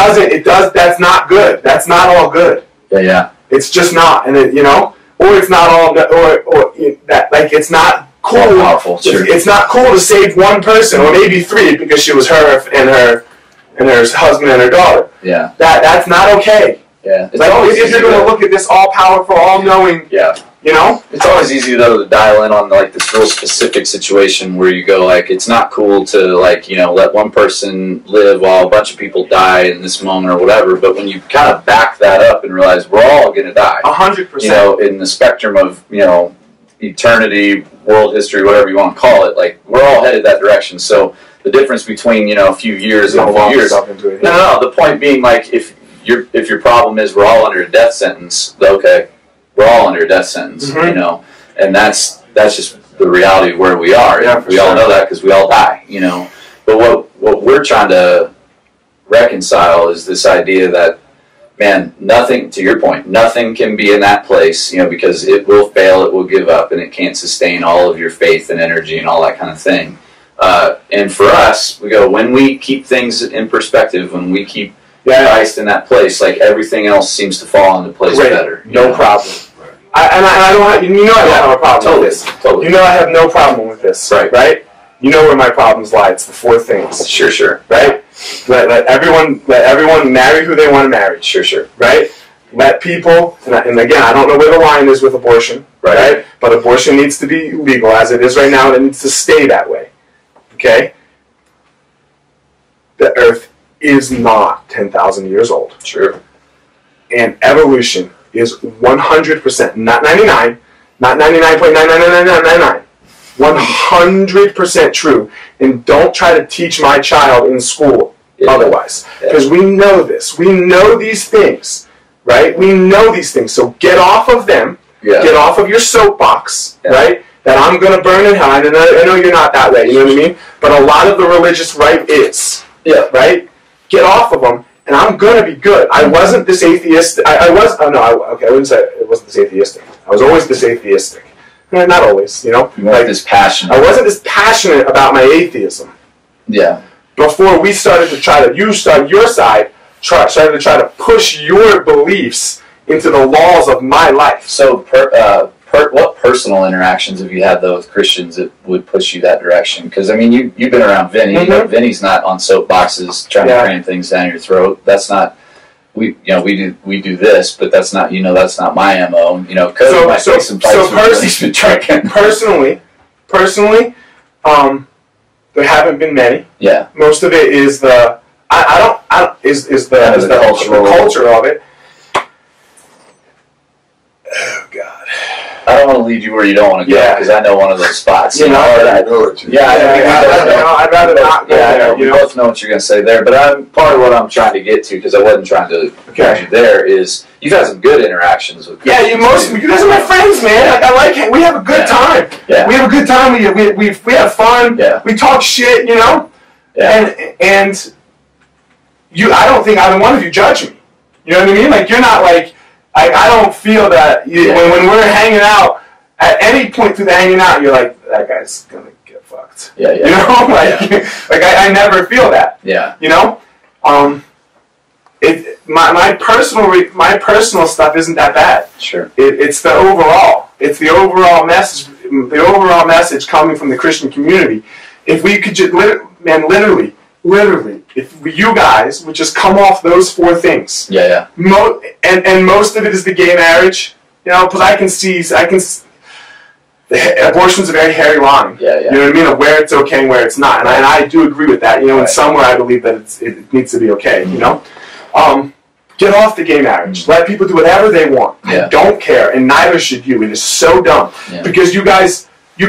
that's not good. That's not all good. Yeah. It's just not, and or it's not all, it's not cool. Powerful, sure. It's not cool to save one person, or maybe three, because she was her and and there's husband and her daughter. Yeah. That's not okay. Yeah. It's like, if you're going to look at this all-powerful, all-knowing, you know? It's always easy, though, to dial in on, like, this real specific situation where you go, like, it's not cool to, like, you know, let one person live while a bunch of people die in this moment or whatever, but when you kind of back that up and realize we're all going to die. 100%. You know, in the spectrum of, you know, eternity, world history, whatever you want to call it, like, we're all headed that direction. So the difference between, you know, a few years and a few years... No, the point being, like, if your problem is we're all under a death sentence, okay, we're all under a death sentence, you know, and that's just the reality of where we are. Yeah, we all know that because we all die, you know. But what we're trying to reconcile is this idea that, man, nothing, to your point, nothing can be in that place, you know, because it will fail, it will give up, and it can't sustain all of your faith and energy and all that kind of thing. And for us, we go, when we keep things in perspective, when we keep Christ in that place, like, everything else seems to fall into place better. No problem. I don't have, you know, I don't have a problem with this. Totally. You know, I have no problem with this. Right? You know where my problems lie. It's the four things. Sure. Right? Let everyone marry who they want to marry. Sure. Right? Let people, and again, I don't know where the line is with abortion. Right? But abortion needs to be legal as it is right now, and it needs to stay that way. Okay? The earth is not 10,000 years old. Sure. And evolution is 100%, not 99, not 99.99999, 100% true. And don't try to teach my child in school otherwise. Because we know this. We know these things, right? We know these things. So get off of them. Get off of your soapbox, right? That I'm going to burn in hell. I know you're not that way, you know what I mean? But a lot of the religious right is, right? Get off of them, and I'm going to be good. I wasn't this atheistic. I wouldn't say it wasn't this atheistic. I was always this atheistic. Not always, you know? You weren't this passionate. I wasn't this passionate about my atheism. Yeah. Before we started to you started your side, started to try to push your beliefs into the laws of my life. So, what personal interactions have you had, though, with Christians that would push you that direction? Because, I mean, you've been around Vinnie. You know, Vinnie's not on soapboxes trying to cram things down your throat. That's not... We do this, but that's not, you know, that's not my MO. You know, Cody might take some personally, there haven't been many. Yeah. Most of it is the culture of it. Oh God. I don't want to lead you where you don't want to go, because I know one of those spots. You know, I know it. I'd rather not go there. We both know what you're going to say there, but part of what I'm trying to get to, because I wasn't trying to get you there, is you've had some good interactions with Christians. You guys are my friends, man. Like, I like it. We have a good time. Yeah. We have a good time. We have fun. Yeah. We talk shit, you know. Yeah. And I don't think either one of you judge me. You know what I mean? Like, you're not like. I don't feel that when we're hanging out, at any point through the hanging out, you're like, that guy's gonna get fucked. Yeah. You know, like I never feel that. Yeah. You know, my personal stuff isn't that bad. Sure. It's the overall. It's the overall message. The overall message coming from the Christian community. If we could just literally, if you guys would just come off those four things. Yeah. And most of it is the gay marriage, you know, because I can see abortion's a very hairy line. Yeah. You know what I mean? Of where it's okay and where it's not. And I do agree with that. You know, in somewhere I believe that it needs to be okay, you know? Get off the gay marriage. Let people do whatever they want. Yeah. I don't care, and neither should you. It is so dumb. Yeah. Because you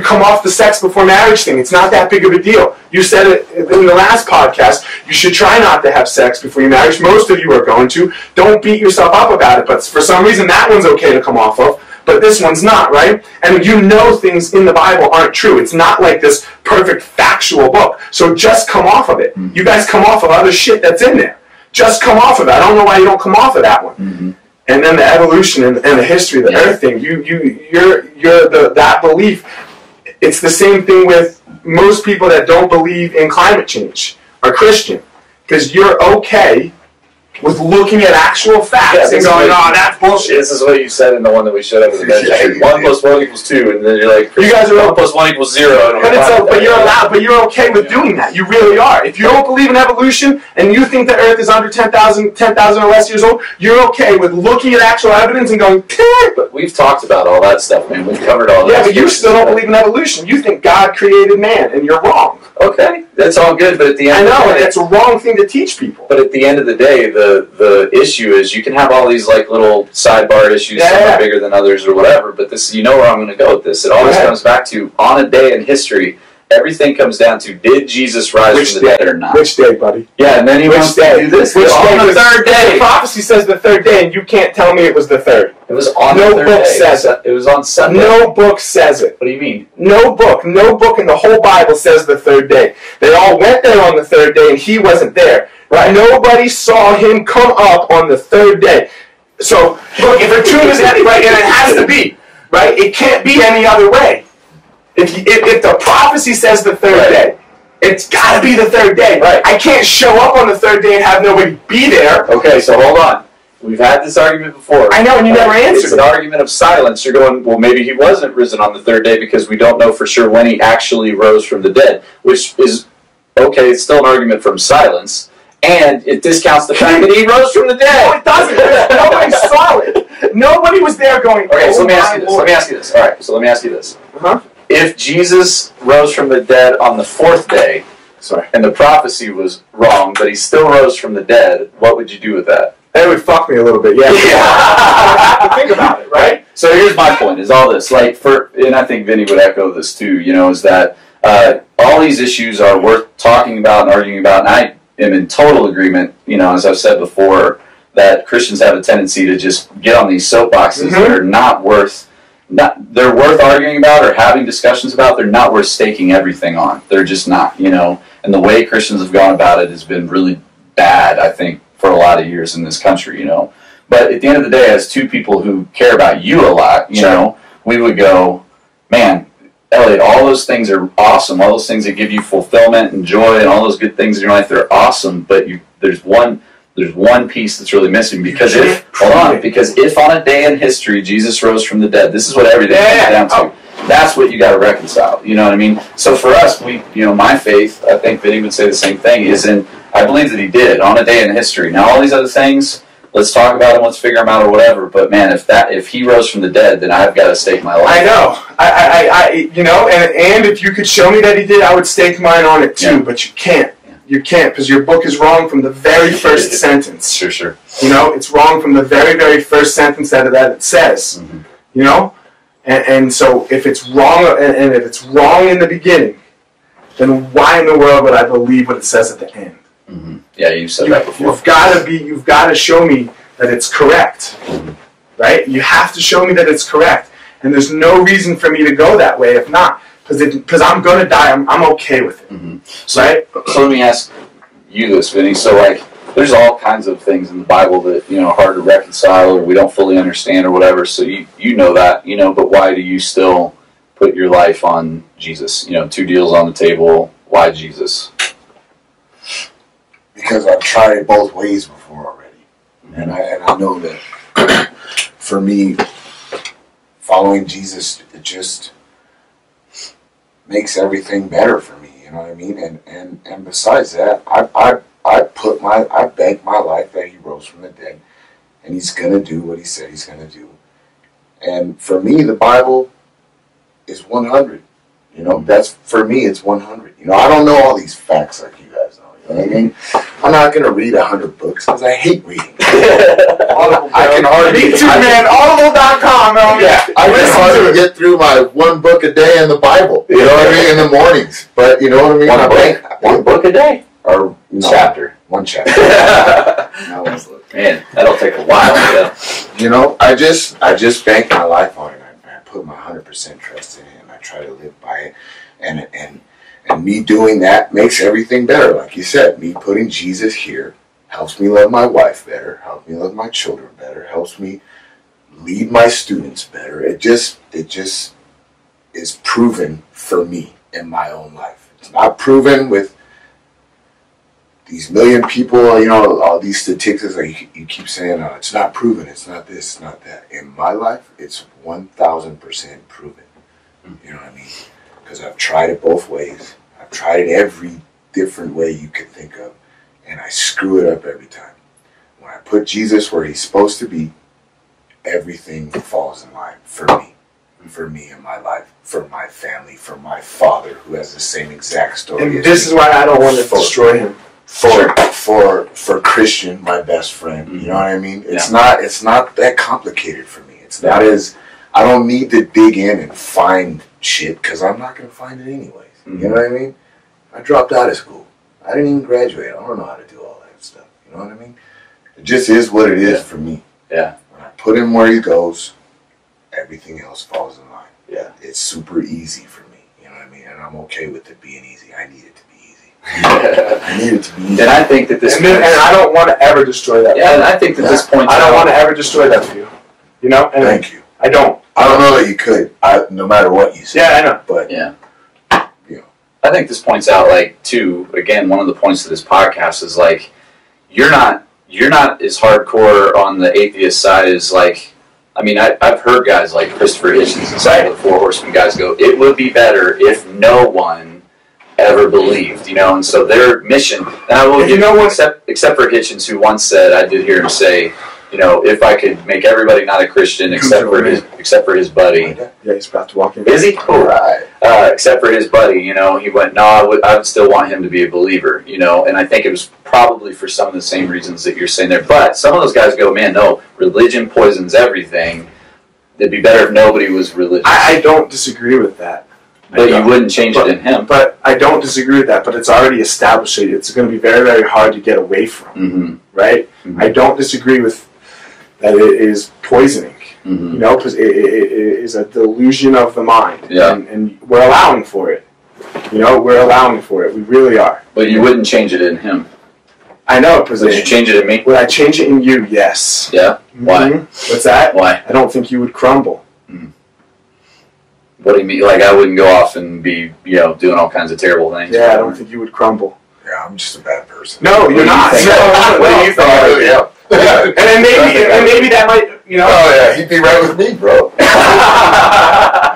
come off the sex before marriage thing. It's not that big of a deal. You said it in the last podcast. You should try not to have sex before you marry. Most of you are going to. Don't beat yourself up about it. But for some reason, that one's okay to come off of. But this one's not, right? And you know things in the Bible aren't true. It's not like this perfect factual book. So just come off of it. You guys come off of other shit that's in there. Just come off of it. I don't know why you don't come off of that one. Mm-hmm. And then the evolution and the history of the earth thing. You're that belief. It's the same thing with most people that don't believe in climate change are Christian. Because you're okay with looking at actual facts and going, "Oh, that's bullshit." This is what you said in the one that we showed up in the bench. Hey, 1 + 1 = 2, and then you're like, "You guys are 1 + 1 = 0." But you're allowed. But you're okay with doing that. You really are. If you don't believe in evolution and you think the Earth is under 10,000 or less years old, you're okay with looking at actual evidence and going, But we've talked about all that stuff, man. We've covered all that. Yeah, but you still don't believe in evolution. You think God created man, and you're wrong. Okay, that's all good, but at the end I know, of the day, it's a wrong thing to teach people. But at the end of the day, the issue is you can have all these like little sidebar issues, some are bigger than others or whatever, but this, you know where I'm going to go with this. It always comes back to, on a day in history, everything comes down to, did Jesus rise from the dead or not? Which day, buddy? Yeah, and then he wants to do this. Which day? On the third day. The prophecy says the third day, and you can't tell me it was the third. It was on the third day. No book says it. It was on Sunday. No book says it. What do you mean? No book in the whole Bible says the third day. They all went there on the third day, and he wasn't there. Right? Nobody saw him come up on the third day. So, look, if the tomb is empty, right, and it has to be, right? It can't be any other way. If the prophecy says the third day, it's got to be the third day. Right. I can't show up on the third day and have nobody be there. Okay, so hold on. We've had this argument before. I know, and you never answered. It's an argument of silence. You're going, well, maybe he wasn't risen on the third day because we don't know for sure when he actually rose from the dead, which is, okay, it's still an argument from silence, and it discounts the fact that he rose from the dead. No, it doesn't. Nobody saw it. Nobody was there going, okay, so let me ask you this. All right, so let me ask you this. If Jesus rose from the dead on the fourth day, and the prophecy was wrong, but he still rose from the dead, what would you do with that? That would fuck me a little bit, yeah. I have to think about it, right? So here's my point, is all this, and I think Vinny would echo this too, is that all these issues are worth talking about and arguing about, and I am in total agreement, as I've said before, that Christians have a tendency to just get on these soapboxes that are not worth, they're worth arguing about or having discussions about, they're not worth staking everything on. They're just not, and the way Christians have gone about it has been really bad, I think, for a lot of years in this country, But at the end of the day, as two people who care about you a lot, we would go, man, Eliot, all those things are awesome. All those things that give you fulfillment and joy and all those good things in your life, they're awesome. But there's one piece that's really missing. Because if on a day in history Jesus rose from the dead, this is what everything comes down to. That's what you got to reconcile. You know what I mean? So for us, my faith, I think Vinny would say the same thing, is in, I believe that he did on a day in history. Now all these other things, let's talk about them, let's figure them out or whatever. But man, if he rose from the dead, then I've got to stake my life. I know. And if you could show me that he did, I would stake mine on it too. Yeah. But you can't. You can't, because your book is wrong from the very first sentence. Sure. It's wrong from the very, very first sentence that it says. Mm-hmm. And so if it's wrong, and if it's wrong in the beginning, then why in the world would I believe what it says at the end? Mm-hmm. Yeah, you've said that before. You've got to show me that it's correct, right? You have to show me that it's correct, and there's no reason for me to go that way if not, because I'm gonna die. I'm okay with it, right? So let me ask you this, Vinny. So there's all kinds of things in the Bible that are hard to reconcile or we don't fully understand or whatever. So you know that, but why do you still put your life on Jesus? Two deals on the table. Why Jesus? Because I've tried it both ways before already, and I know that for me, following Jesus, it just makes everything better for me. You know what I mean? And besides that, I bank my life that he rose from the dead, and he's gonna do what he said he's gonna do. And for me, the Bible is 100. That's for me. It's 100. I don't know all these facts like you guys know. You know what I mean? I'm not going to read 100 books because I hate reading. I can hardly... Me too, man. Audible.com. Yeah, I can hardly get through my one book a day in the Bible. You know what I mean? In the mornings. But you know what I mean? One book a day? Or chapter? One chapter. Man, that'll take a while. Yeah. I just bank my life on it. I put my 100% trust in it, and I try to live by it. And me doing that makes everything better. Like you said, me putting Jesus here helps me love my wife better, helps me love my children better, helps me lead my students better. It just is proven for me in my own life. It's not proven with these million people, you know, all these statistics, like you keep saying, it's not proven, it's not this, it's not that. In my life, it's 1,000% proven. You know what I mean? Because I've tried it both ways. I've tried it every different way you could think of, and I screw it up every time. When I put Jesus where he's supposed to be, everything falls in line for me in my life, for my family, for my father, who has the same exact story. And this is why I don't want to destroy him. For Christian, my best friend, you know what I mean? It's not that complicated for me. It's not as, I don't need to dig in and find shit, because I'm not going to find it anyways. You know what I mean? I dropped out of school. I didn't even graduate. I don't know how to do all that stuff. You know what I mean? It just is what it is for me. Yeah. When I put him where he goes, everything else falls in line. Yeah. It's super easy for me. You know what I mean? And I'm okay with it being easy. I need it to be easy. I need it to be easy. And I think that this... And I don't want to ever destroy that. Yeah, and I think that this point... I don't want to ever destroy that for you. You know? And thank you. I don't. I don't know that you could, no matter what you say. Yeah, I know. But, yeah. You know. I think this points out, like, too, again, one of the points of this podcast is, like, you're not as hardcore on the atheist side as, like, I mean, I've heard guys like Christopher Hitchens and some of the Four Horsemen guys go, it would be better if no one ever believed, you know, and so their mission, and I will give you know, except for Hitchens, who once said, I did hear him say, you know, if I could make everybody not a Christian except for his buddy. Yeah, he's about to walk in. Is he? Cool. Right. Except for his buddy, you know, he went, no, I would still want him to be a believer, you know, and I think it was probably for some of the same reasons that you're saying there. But some of those guys go, man, no, religion poisons everything. It'd be better if nobody was religious. I don't disagree with that. But you wouldn't change it in him. But I don't disagree with that, but it's already established. It's going to be very, very hard to get away from, right? I don't disagree with that it is poisoning, you know, because it is a delusion of the mind. Yeah. And we're allowing for it. You know, we're allowing for it. We really are. But you wouldn't change it in him. I know. Would you change it in me? Would I change it in you? Yes. Yeah? Why? What's that? Why? I don't think you would crumble. What do you mean? Like, I wouldn't go off and be, you know, doing all kinds of terrible things? Yeah, I don't think you would crumble. Yeah, I'm just a bad person. No, you're not. What do you think? Yeah. And then maybe that might, you know. Oh yeah, he'd be right with me, bro.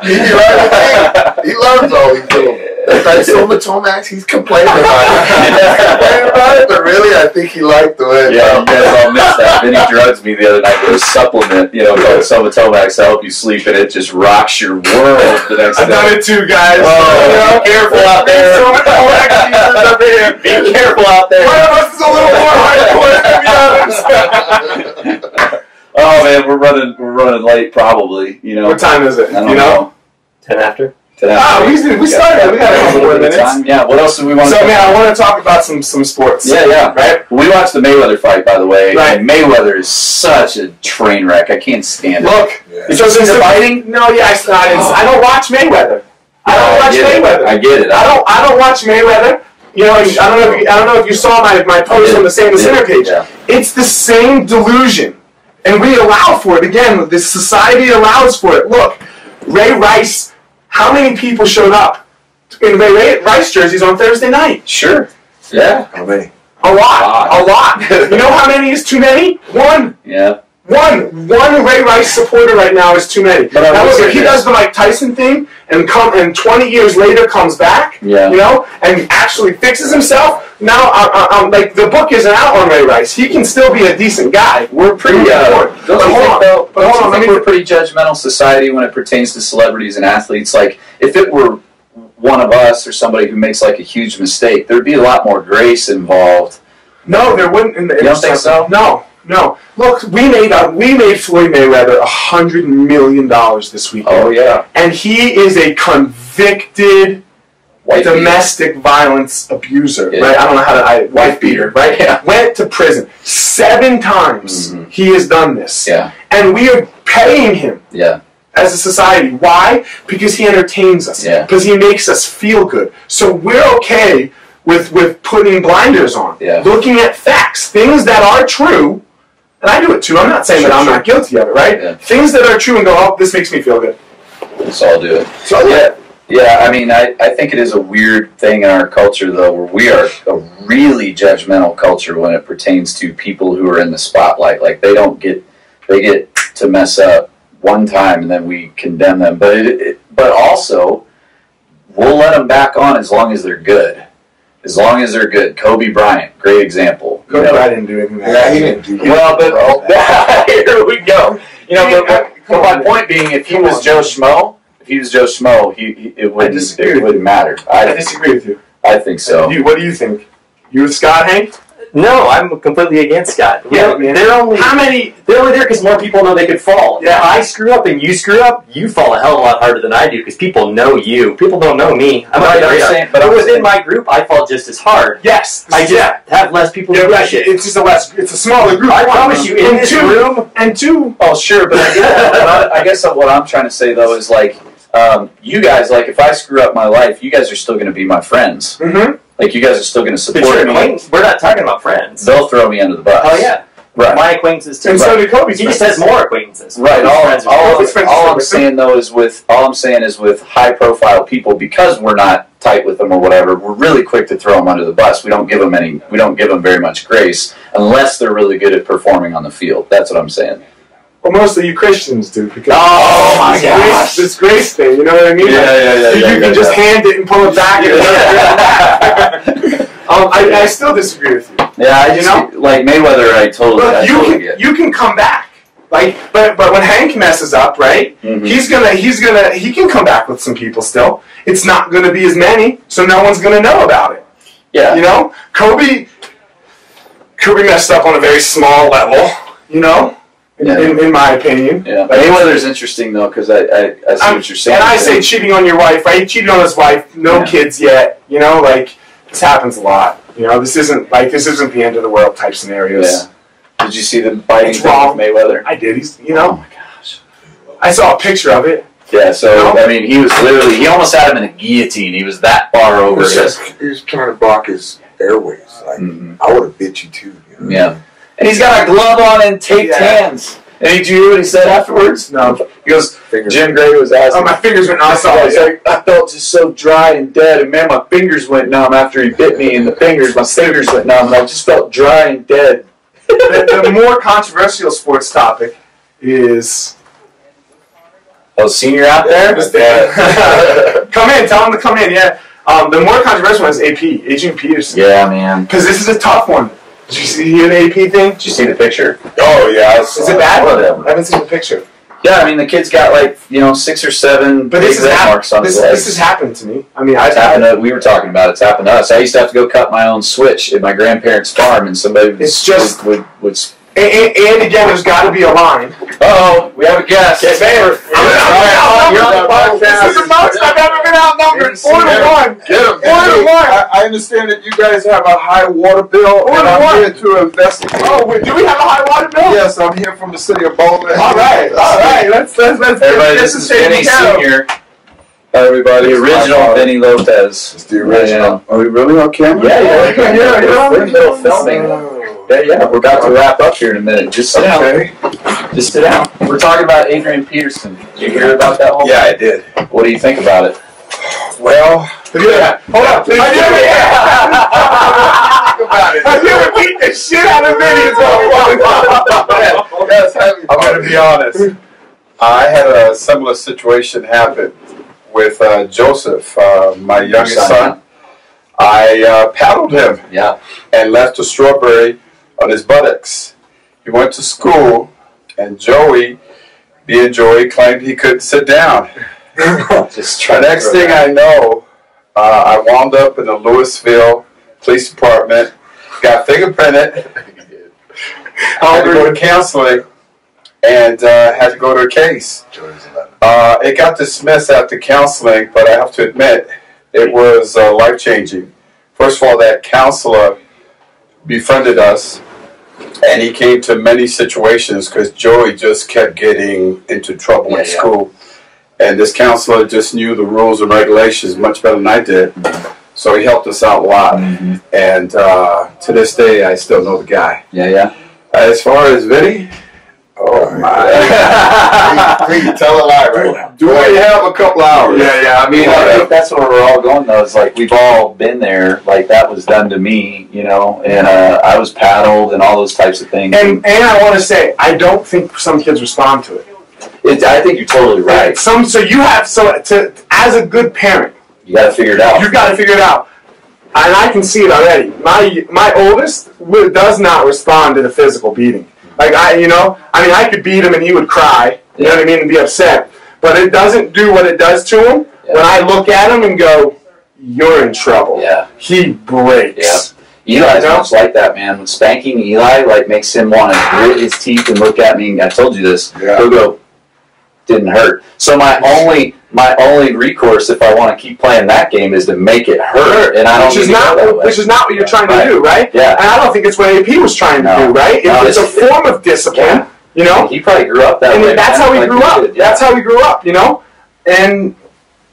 He'd be right with me. He loves all these little Tomax. He's complaining about it. But really, I think he liked the way. Yeah, you guys all missed that. Vinny drugs me the other night with a supplement, you know, called Somatomax to help you sleep, and it just rocks your world the next day. I've done it too, guys. Oh, be careful out there. Be careful out there. One of us is a little more hardcore, to be honest. Oh man, we're running late, probably. You know. What time is it? I don't know. 10 after. We started. We got a couple more minutes. Yeah. What else do we want? So, man, I want to talk about some sports. Yeah. Right. We watched the Mayweather fight, by the way. Right. And Mayweather is such a train wreck. I can't stand it. Look. Yeah. So since the fighting? No, yeah, I don't watch Mayweather. I don't watch Mayweather. I get it. I don't watch Mayweather. You know, I don't know if you saw my post on the Same Center page. Yeah. It's the same delusion, and we allow for it. Again, this society allows for it. Look, Ray Rice. How many people showed up in Ray Rice jerseys on Thursday night? Sure. Yeah. How many? A lot. You know how many is too many? One. Yeah. One Ray Rice supporter right now is too many. But now look, if he does the Mike Tyson thing and 20 years later comes back, you know, and actually fixes himself, now like the book isn't out on Ray Rice. He can still be a decent guy. We're pretty Don't you think we're a pretty judgmental society when it pertains to celebrities and athletes? Like, if it were one of us or somebody who makes like a huge mistake, there'd be a lot more grace involved. No, there wouldn't. You don't think so? No. Look, we made Floyd Mayweather $100 million this weekend. Oh yeah. And he is a convicted domestic violence abuser, right? I don't know how to wife beater, right? Yeah. Went to prison 7 times. He has done this. Yeah. And we are paying him. Yeah. As a society. Why? Because he entertains us. Yeah. Because he makes us feel good. So we're okay with putting blinders on. Yeah. Looking at facts. Things that are true. And I do it too. I'm not saying that I'm not guilty of it, right? Yeah. Things that are true and go, oh, this makes me feel good. Let's all do it. So Yeah, I mean, I think it is a weird thing in our culture, though, where we are a really judgmental culture when it pertains to people who are in the spotlight. Like, they get to mess up one time and then we condemn them. But also, we'll let them back on as long as they're good. As long as they're good. Kobe Bryant, great example. Kobe Bryant didn't do anything. Yeah, he didn't do Well, but here we go. You know, but my point being, if he was Joe Schmo, it wouldn't matter. I disagree with you. I think so. What do you think? You with Scott, Hank? No, I'm completely against Scott. Yeah, man. They're only They're there because more people know they could fall. Yeah. If I screw up and you screw up, you fall a hell of a lot harder than I do because people know you. People don't know me. But within my group, I fall just as hard. Yes. I just have less people to do shit. It's just it's a smaller group. I promise you, in this room, and two. Oh, sure, but I guess what I'm trying to say, though, is like, you guys, like, if I screw up my life, you guys are still going to be my friends. Mm-hmm. Like, you guys are still going to support me. We're not talking about friends. They'll throw me under the bus. Oh, yeah. Right. My acquaintances, too. And so did Kobe's He just has more acquaintances. Right. All I'm saying, though, is with high-profile people, because we're not tight with them or whatever, we're really quick to throw them under the bus. We don't give them very much grace unless they're really good at performing on the field. That's what I'm saying. Well, most of you Christians do, because my gosh, this grace thing, you know what I mean? Yeah. You can just hand it and pull it back. I still disagree with you. Yeah, I just like Mayweather. I totally get. You can come back, like, but when Hank messes up, right? Mm-hmm. He can come back with some people still. It's not gonna be as many, so no one's gonna know about it. Yeah, you know, Kobe messed up on a very small level, you know. In my opinion. Yeah. Mayweather's interesting, though, because I see what you're saying. And I say cheating on your wife, right? He cheated on his wife, no kids yet, you know, like, this happens a lot. You know, this isn't the end of the world type scenarios. Yeah. Did you see the fighting with Mayweather? I did. You know. Oh, my gosh. I saw a picture of it. Yeah, so, I mean, he almost had him in a guillotine. He was that far over. He was trying to block his airways. Like, I would have bit you, too. You know? Yeah. And he's got a glove on and taped hands. And did you hear what he said afterwards? No. He goes, Jim Gray was asking. Oh, my fingers went numb. I felt just so dry and dead. And man, my fingers went numb after he bit me. And my fingers went numb. And I just felt dry and dead. The more controversial sports topic is... Oh, senior out there? Come in. Tell him to come in, yeah. The more controversial one is AP, Adrian Peterson. Yeah, man. Because this is a tough one. Did you hear the AP thing? Did you see the picture? Oh, yeah. Is it bad? I haven't seen the picture. Yeah, I mean, the kid's got, like, 6 or 7 but big red marks on his legs. This has happened to me. I mean, we were talking about it's happened to us. I used to have to go cut my own switch at my grandparents' farm, and somebody would And again, there's got to be a line. Uh-oh, we have a guest. Yes, man. You're on the podcast. This is the most I've ever been outnumbered. 4-1. Get him. 4-1. I understand that you guys have a high water bill, and I'm here to investigate. Oh, do we have a high water bill? Yes, I'm here from the city of Bowling. All right. Let's everybody, this is Vinnie Senior. Hi, everybody. The original Vinnie Lopez. It's the original. Yeah. Are we really on camera? Yeah. We're in the middle of filming. Yeah, we're about to wrap up here in a minute. Just sit down. Just sit down. We're talking about Adrian Peterson. Did you hear about that whole Yeah, I did. What do you think about it? Well, hold on. I never beat the shit out of Vinnie. I'm going to be honest. I had a similar situation happen with Joseph, my youngest son. I paddled him and left a strawberry on his buttocks. He went to school, and Joey, being Joey, claimed he couldn't sit down. The next thing I know, I wound up in the Louisville Police Department, got fingerprinted, had to go to counseling, and had to go to a case. It got dismissed after counseling, but I have to admit, it was life-changing. First of all, that counselor befriended us, and he came to many situations because Joey just kept getting into trouble in school. And this counselor just knew the rules and regulations much better than I did. So he helped us out a lot. And to this day, I still know the guy. Yeah. As far as Vinny, Oh my! We can tell a lie right now. Do we have a couple hours? Yeah. I mean, I think that's where we're all going though. It's like we've all been there. Like that was done to me, you know, and I was paddled and all those types of things. And I want to say, I don't think some kids respond to it. I think you're totally right. So as a good parent, You got to figure it out. you've got to figure it out. And I can see it already. My oldest does not respond to the physical beating. Like I could beat him and he would cry, you know what I mean, and be upset. But it doesn't do what it does to him when I look at him and go, "You're in trouble." Yeah. He breaks. Yeah. Eli's much like that, man. When spanking Eli makes him want to grit his teeth and look at me. And I told you this. Yeah. He'll go, "Didn't hurt." So my only recourse if I want to keep playing that game is to make it hurt, and I don't. Which is not what you're trying to do, right? Yeah. And I don't think it's what AP was trying to do, right? It's a form of discipline, you know. He probably grew up that way. And that's how he grew up. Yeah. That's how he grew up, you know. And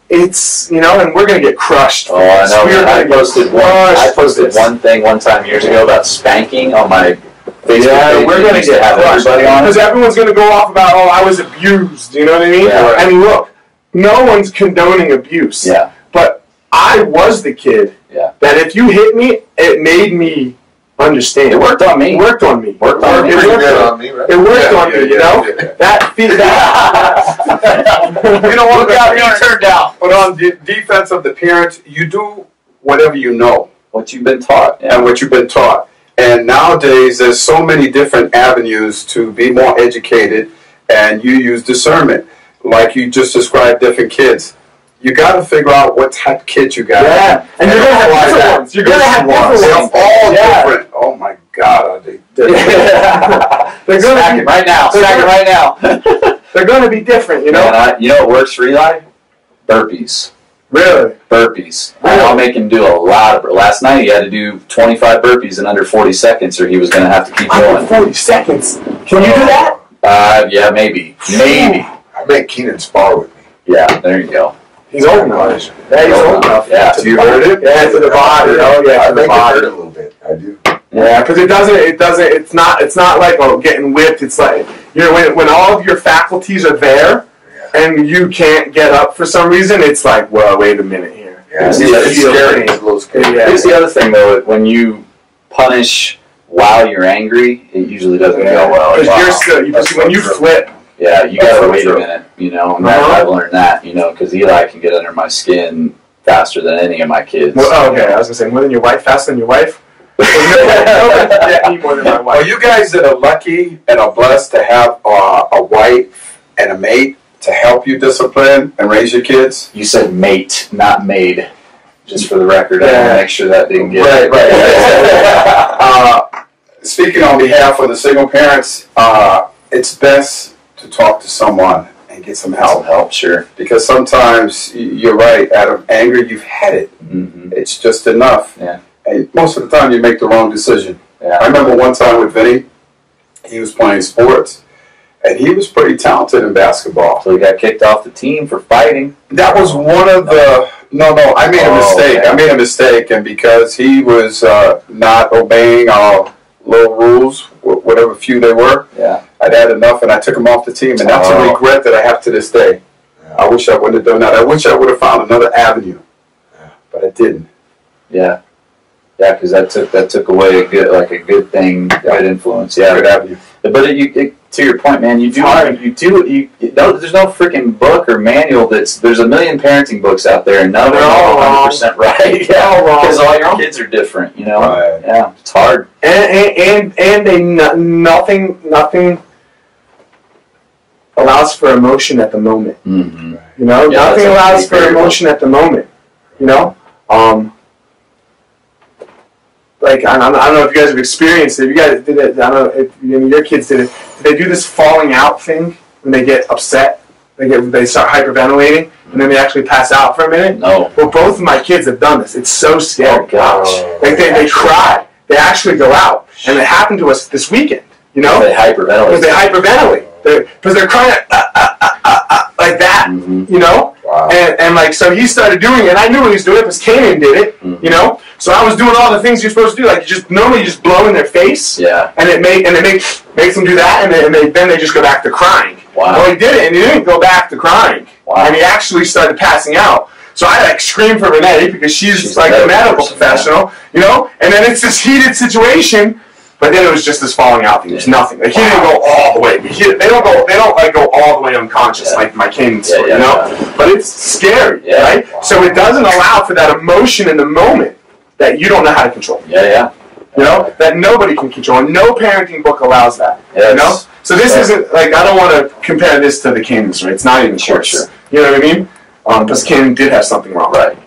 it's and we're gonna get crushed. Oh, I know. I posted one thing one time years ago about spanking on my Facebook page. We're gonna get crushed because everyone's gonna go off about I was abused. You know what I mean? Yeah. And look, no one's condoning abuse. Yeah. But I was the kid that if you hit me, it made me understand. It worked on me. It worked on me. It worked on me, right? It worked on me. You know that. You know what? Look out! You turned out. But on the defense of the parent, you do whatever you know. What you've been taught. Yeah. And what you've been taught. And nowadays, there's so many different avenues to be more educated, and you use discernment. Like you just described different kids. You got to figure out what type of kids you got. Yeah, and you're going to have different ones. You're going to have different ones. They're all different. Oh my God, are they different? They're going to be right now. Stack it right now. They're going to be different, you know. Man, you know what works for Eli? Burpees. Really? Burpees. I'll make him do a lot of. Last night he had to do 25 burpees in under 40 seconds, or he was going to have to keep going. 40 seconds. Can you do that? Yeah, maybe. I make Keenan spar with me. Yeah, there you go. He's old enough. Yeah, he's old enough. Yeah. You heard it? Yeah, to the body. Oh, yeah, I to the make body. it hurt a little bit. I do. Yeah, because it doesn't. It's not like getting whipped. It's like when all of your faculties are there, and you can't get up for some reason. It's like, well, wait a minute here. Yeah, it's scary. It's a little scary. Yeah. Here's the other thing though: when you punish while you're angry, it usually doesn't go well. Because when you flip. Yeah, you gotta wait a minute, and I've learned that, because Eli can get under my skin faster than any of my kids. Well, okay, I was gonna say more than your wife, faster than your wife. Nobody can get me more than my wife. Are you guys that are lucky and are blessed to have a wife and a mate to help you discipline and raise your kids? You said mate, not maid. Just for the record, I want to make sure that didn't get right. Speaking on behalf of the single parents, it's best to talk to someone and get some help. Sure. Because sometimes, you're right, out of anger, you've had it. Mm-hmm. It's just enough. Yeah. And most of the time, you make the wrong decision. Yeah. I remember one time with Vinnie, he was playing sports, and he was pretty talented in basketball. So he got kicked off the team for fighting. That was one of the... No, I made a mistake. Okay. I made a mistake, and because he was not obeying our little rules, whatever few they were, I'd had enough, and I took him off the team, and that's a regret that I have to this day. Yeah. I wish I wouldn't have done that. I wish I would have found another avenue, but I didn't. Yeah, because that took away a good thing, good influence. Yeah, good avenue. But to your point, man, there's no freaking book or manual there's a million parenting books out there, and none of them are 100% right. Because all your kids are different, Right. Yeah, it's hard. And nothing allows for emotion at the moment. Mm-hmm. Nothing allows for emotion at the moment. Like I don't know if you guys have experienced it. If you guys did it, I don't know if your kids did it. Did they do this falling out thing when they get upset? They start hyperventilating and then they actually pass out for a minute. No. Well, both of my kids have done this. It's so scary. Oh gosh. Like they cry. They actually go out, and it happened to us this weekend. They hyperventilate. Because they hyperventilate. Because they're crying like that. Mm-hmm. Wow. And so he started doing it. I knew he was doing it because Kanan did it. Mm-hmm. So I was doing all the things you're supposed to do, like you just normally just blow in their face, and it makes them do that, and then they just go back to crying. Wow. Well, he did it, and he didn't go back to crying, and he actually started passing out. So I like screamed for Renee because she's like a medical professional, you know. And then it's this heated situation, but then it was just this falling out thing. It was nothing. Like he didn't go all the way. They don't like go all the way unconscious like my Canaan story, you know. But it's scary, right? Wow. So it doesn't allow for that emotion in the moment that you don't know how to control. You know, that nobody can control. And no parenting book allows that. You know? So this isn't, like, I don't want to compare this to the Canaan story. It's not even close. Sure. You know what I mean? Because Canaan did have something wrong. Right.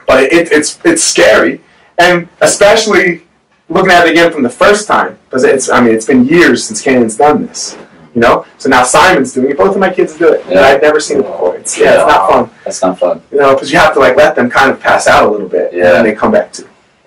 But it's scary. And especially looking at it again from the first time. Because it's been years since Canaan's done this. You know? So now Simon's doing it. Both of my kids do it. And I've never seen it before. It's not fun. That's not fun. You know, because you have to, like, let them kind of pass out a little bit. And then they come back to.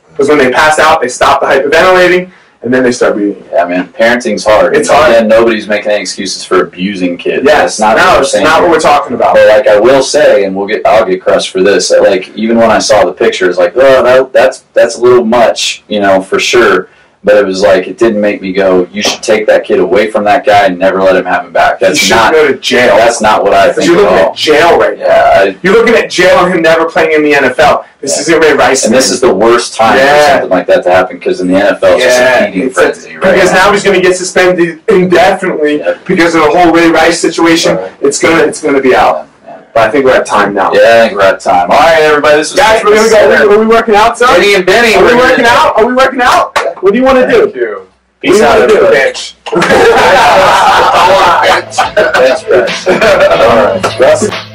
Because when they pass out, they stop the hyperventilating, and then they start breathing. Yeah, man. Parenting's hard. It's hard. And nobody's making any excuses for abusing kids. Yeah, it's not what we're talking about. But like I will say, and I'll get crushed for this. Like even when I saw the pictures, like that's a little much, you know, for sure. But it was like it didn't make me go, you should take that kid away from that guy and never let him have him back. That's not go to jail. That's not what I think. You're looking at jail right now. You're looking at jail and him never playing in the NFL. This is Ray Rice. And this is the worst time for something like that to happen because in the NFL it's just a feeding frenzy, right? Because now he's going to get suspended indefinitely because of the whole Ray Rice situation. Right. It's gonna be out. But I think we're at time now. Yeah, I think we're at time. All right, everybody. This was guys, we're gonna go. Are we working out, son? Benny and Benny. Are we working out? Are we working out? What do you want to do? Thank you. Peace out, everybody. Bitch. Bench press. All right.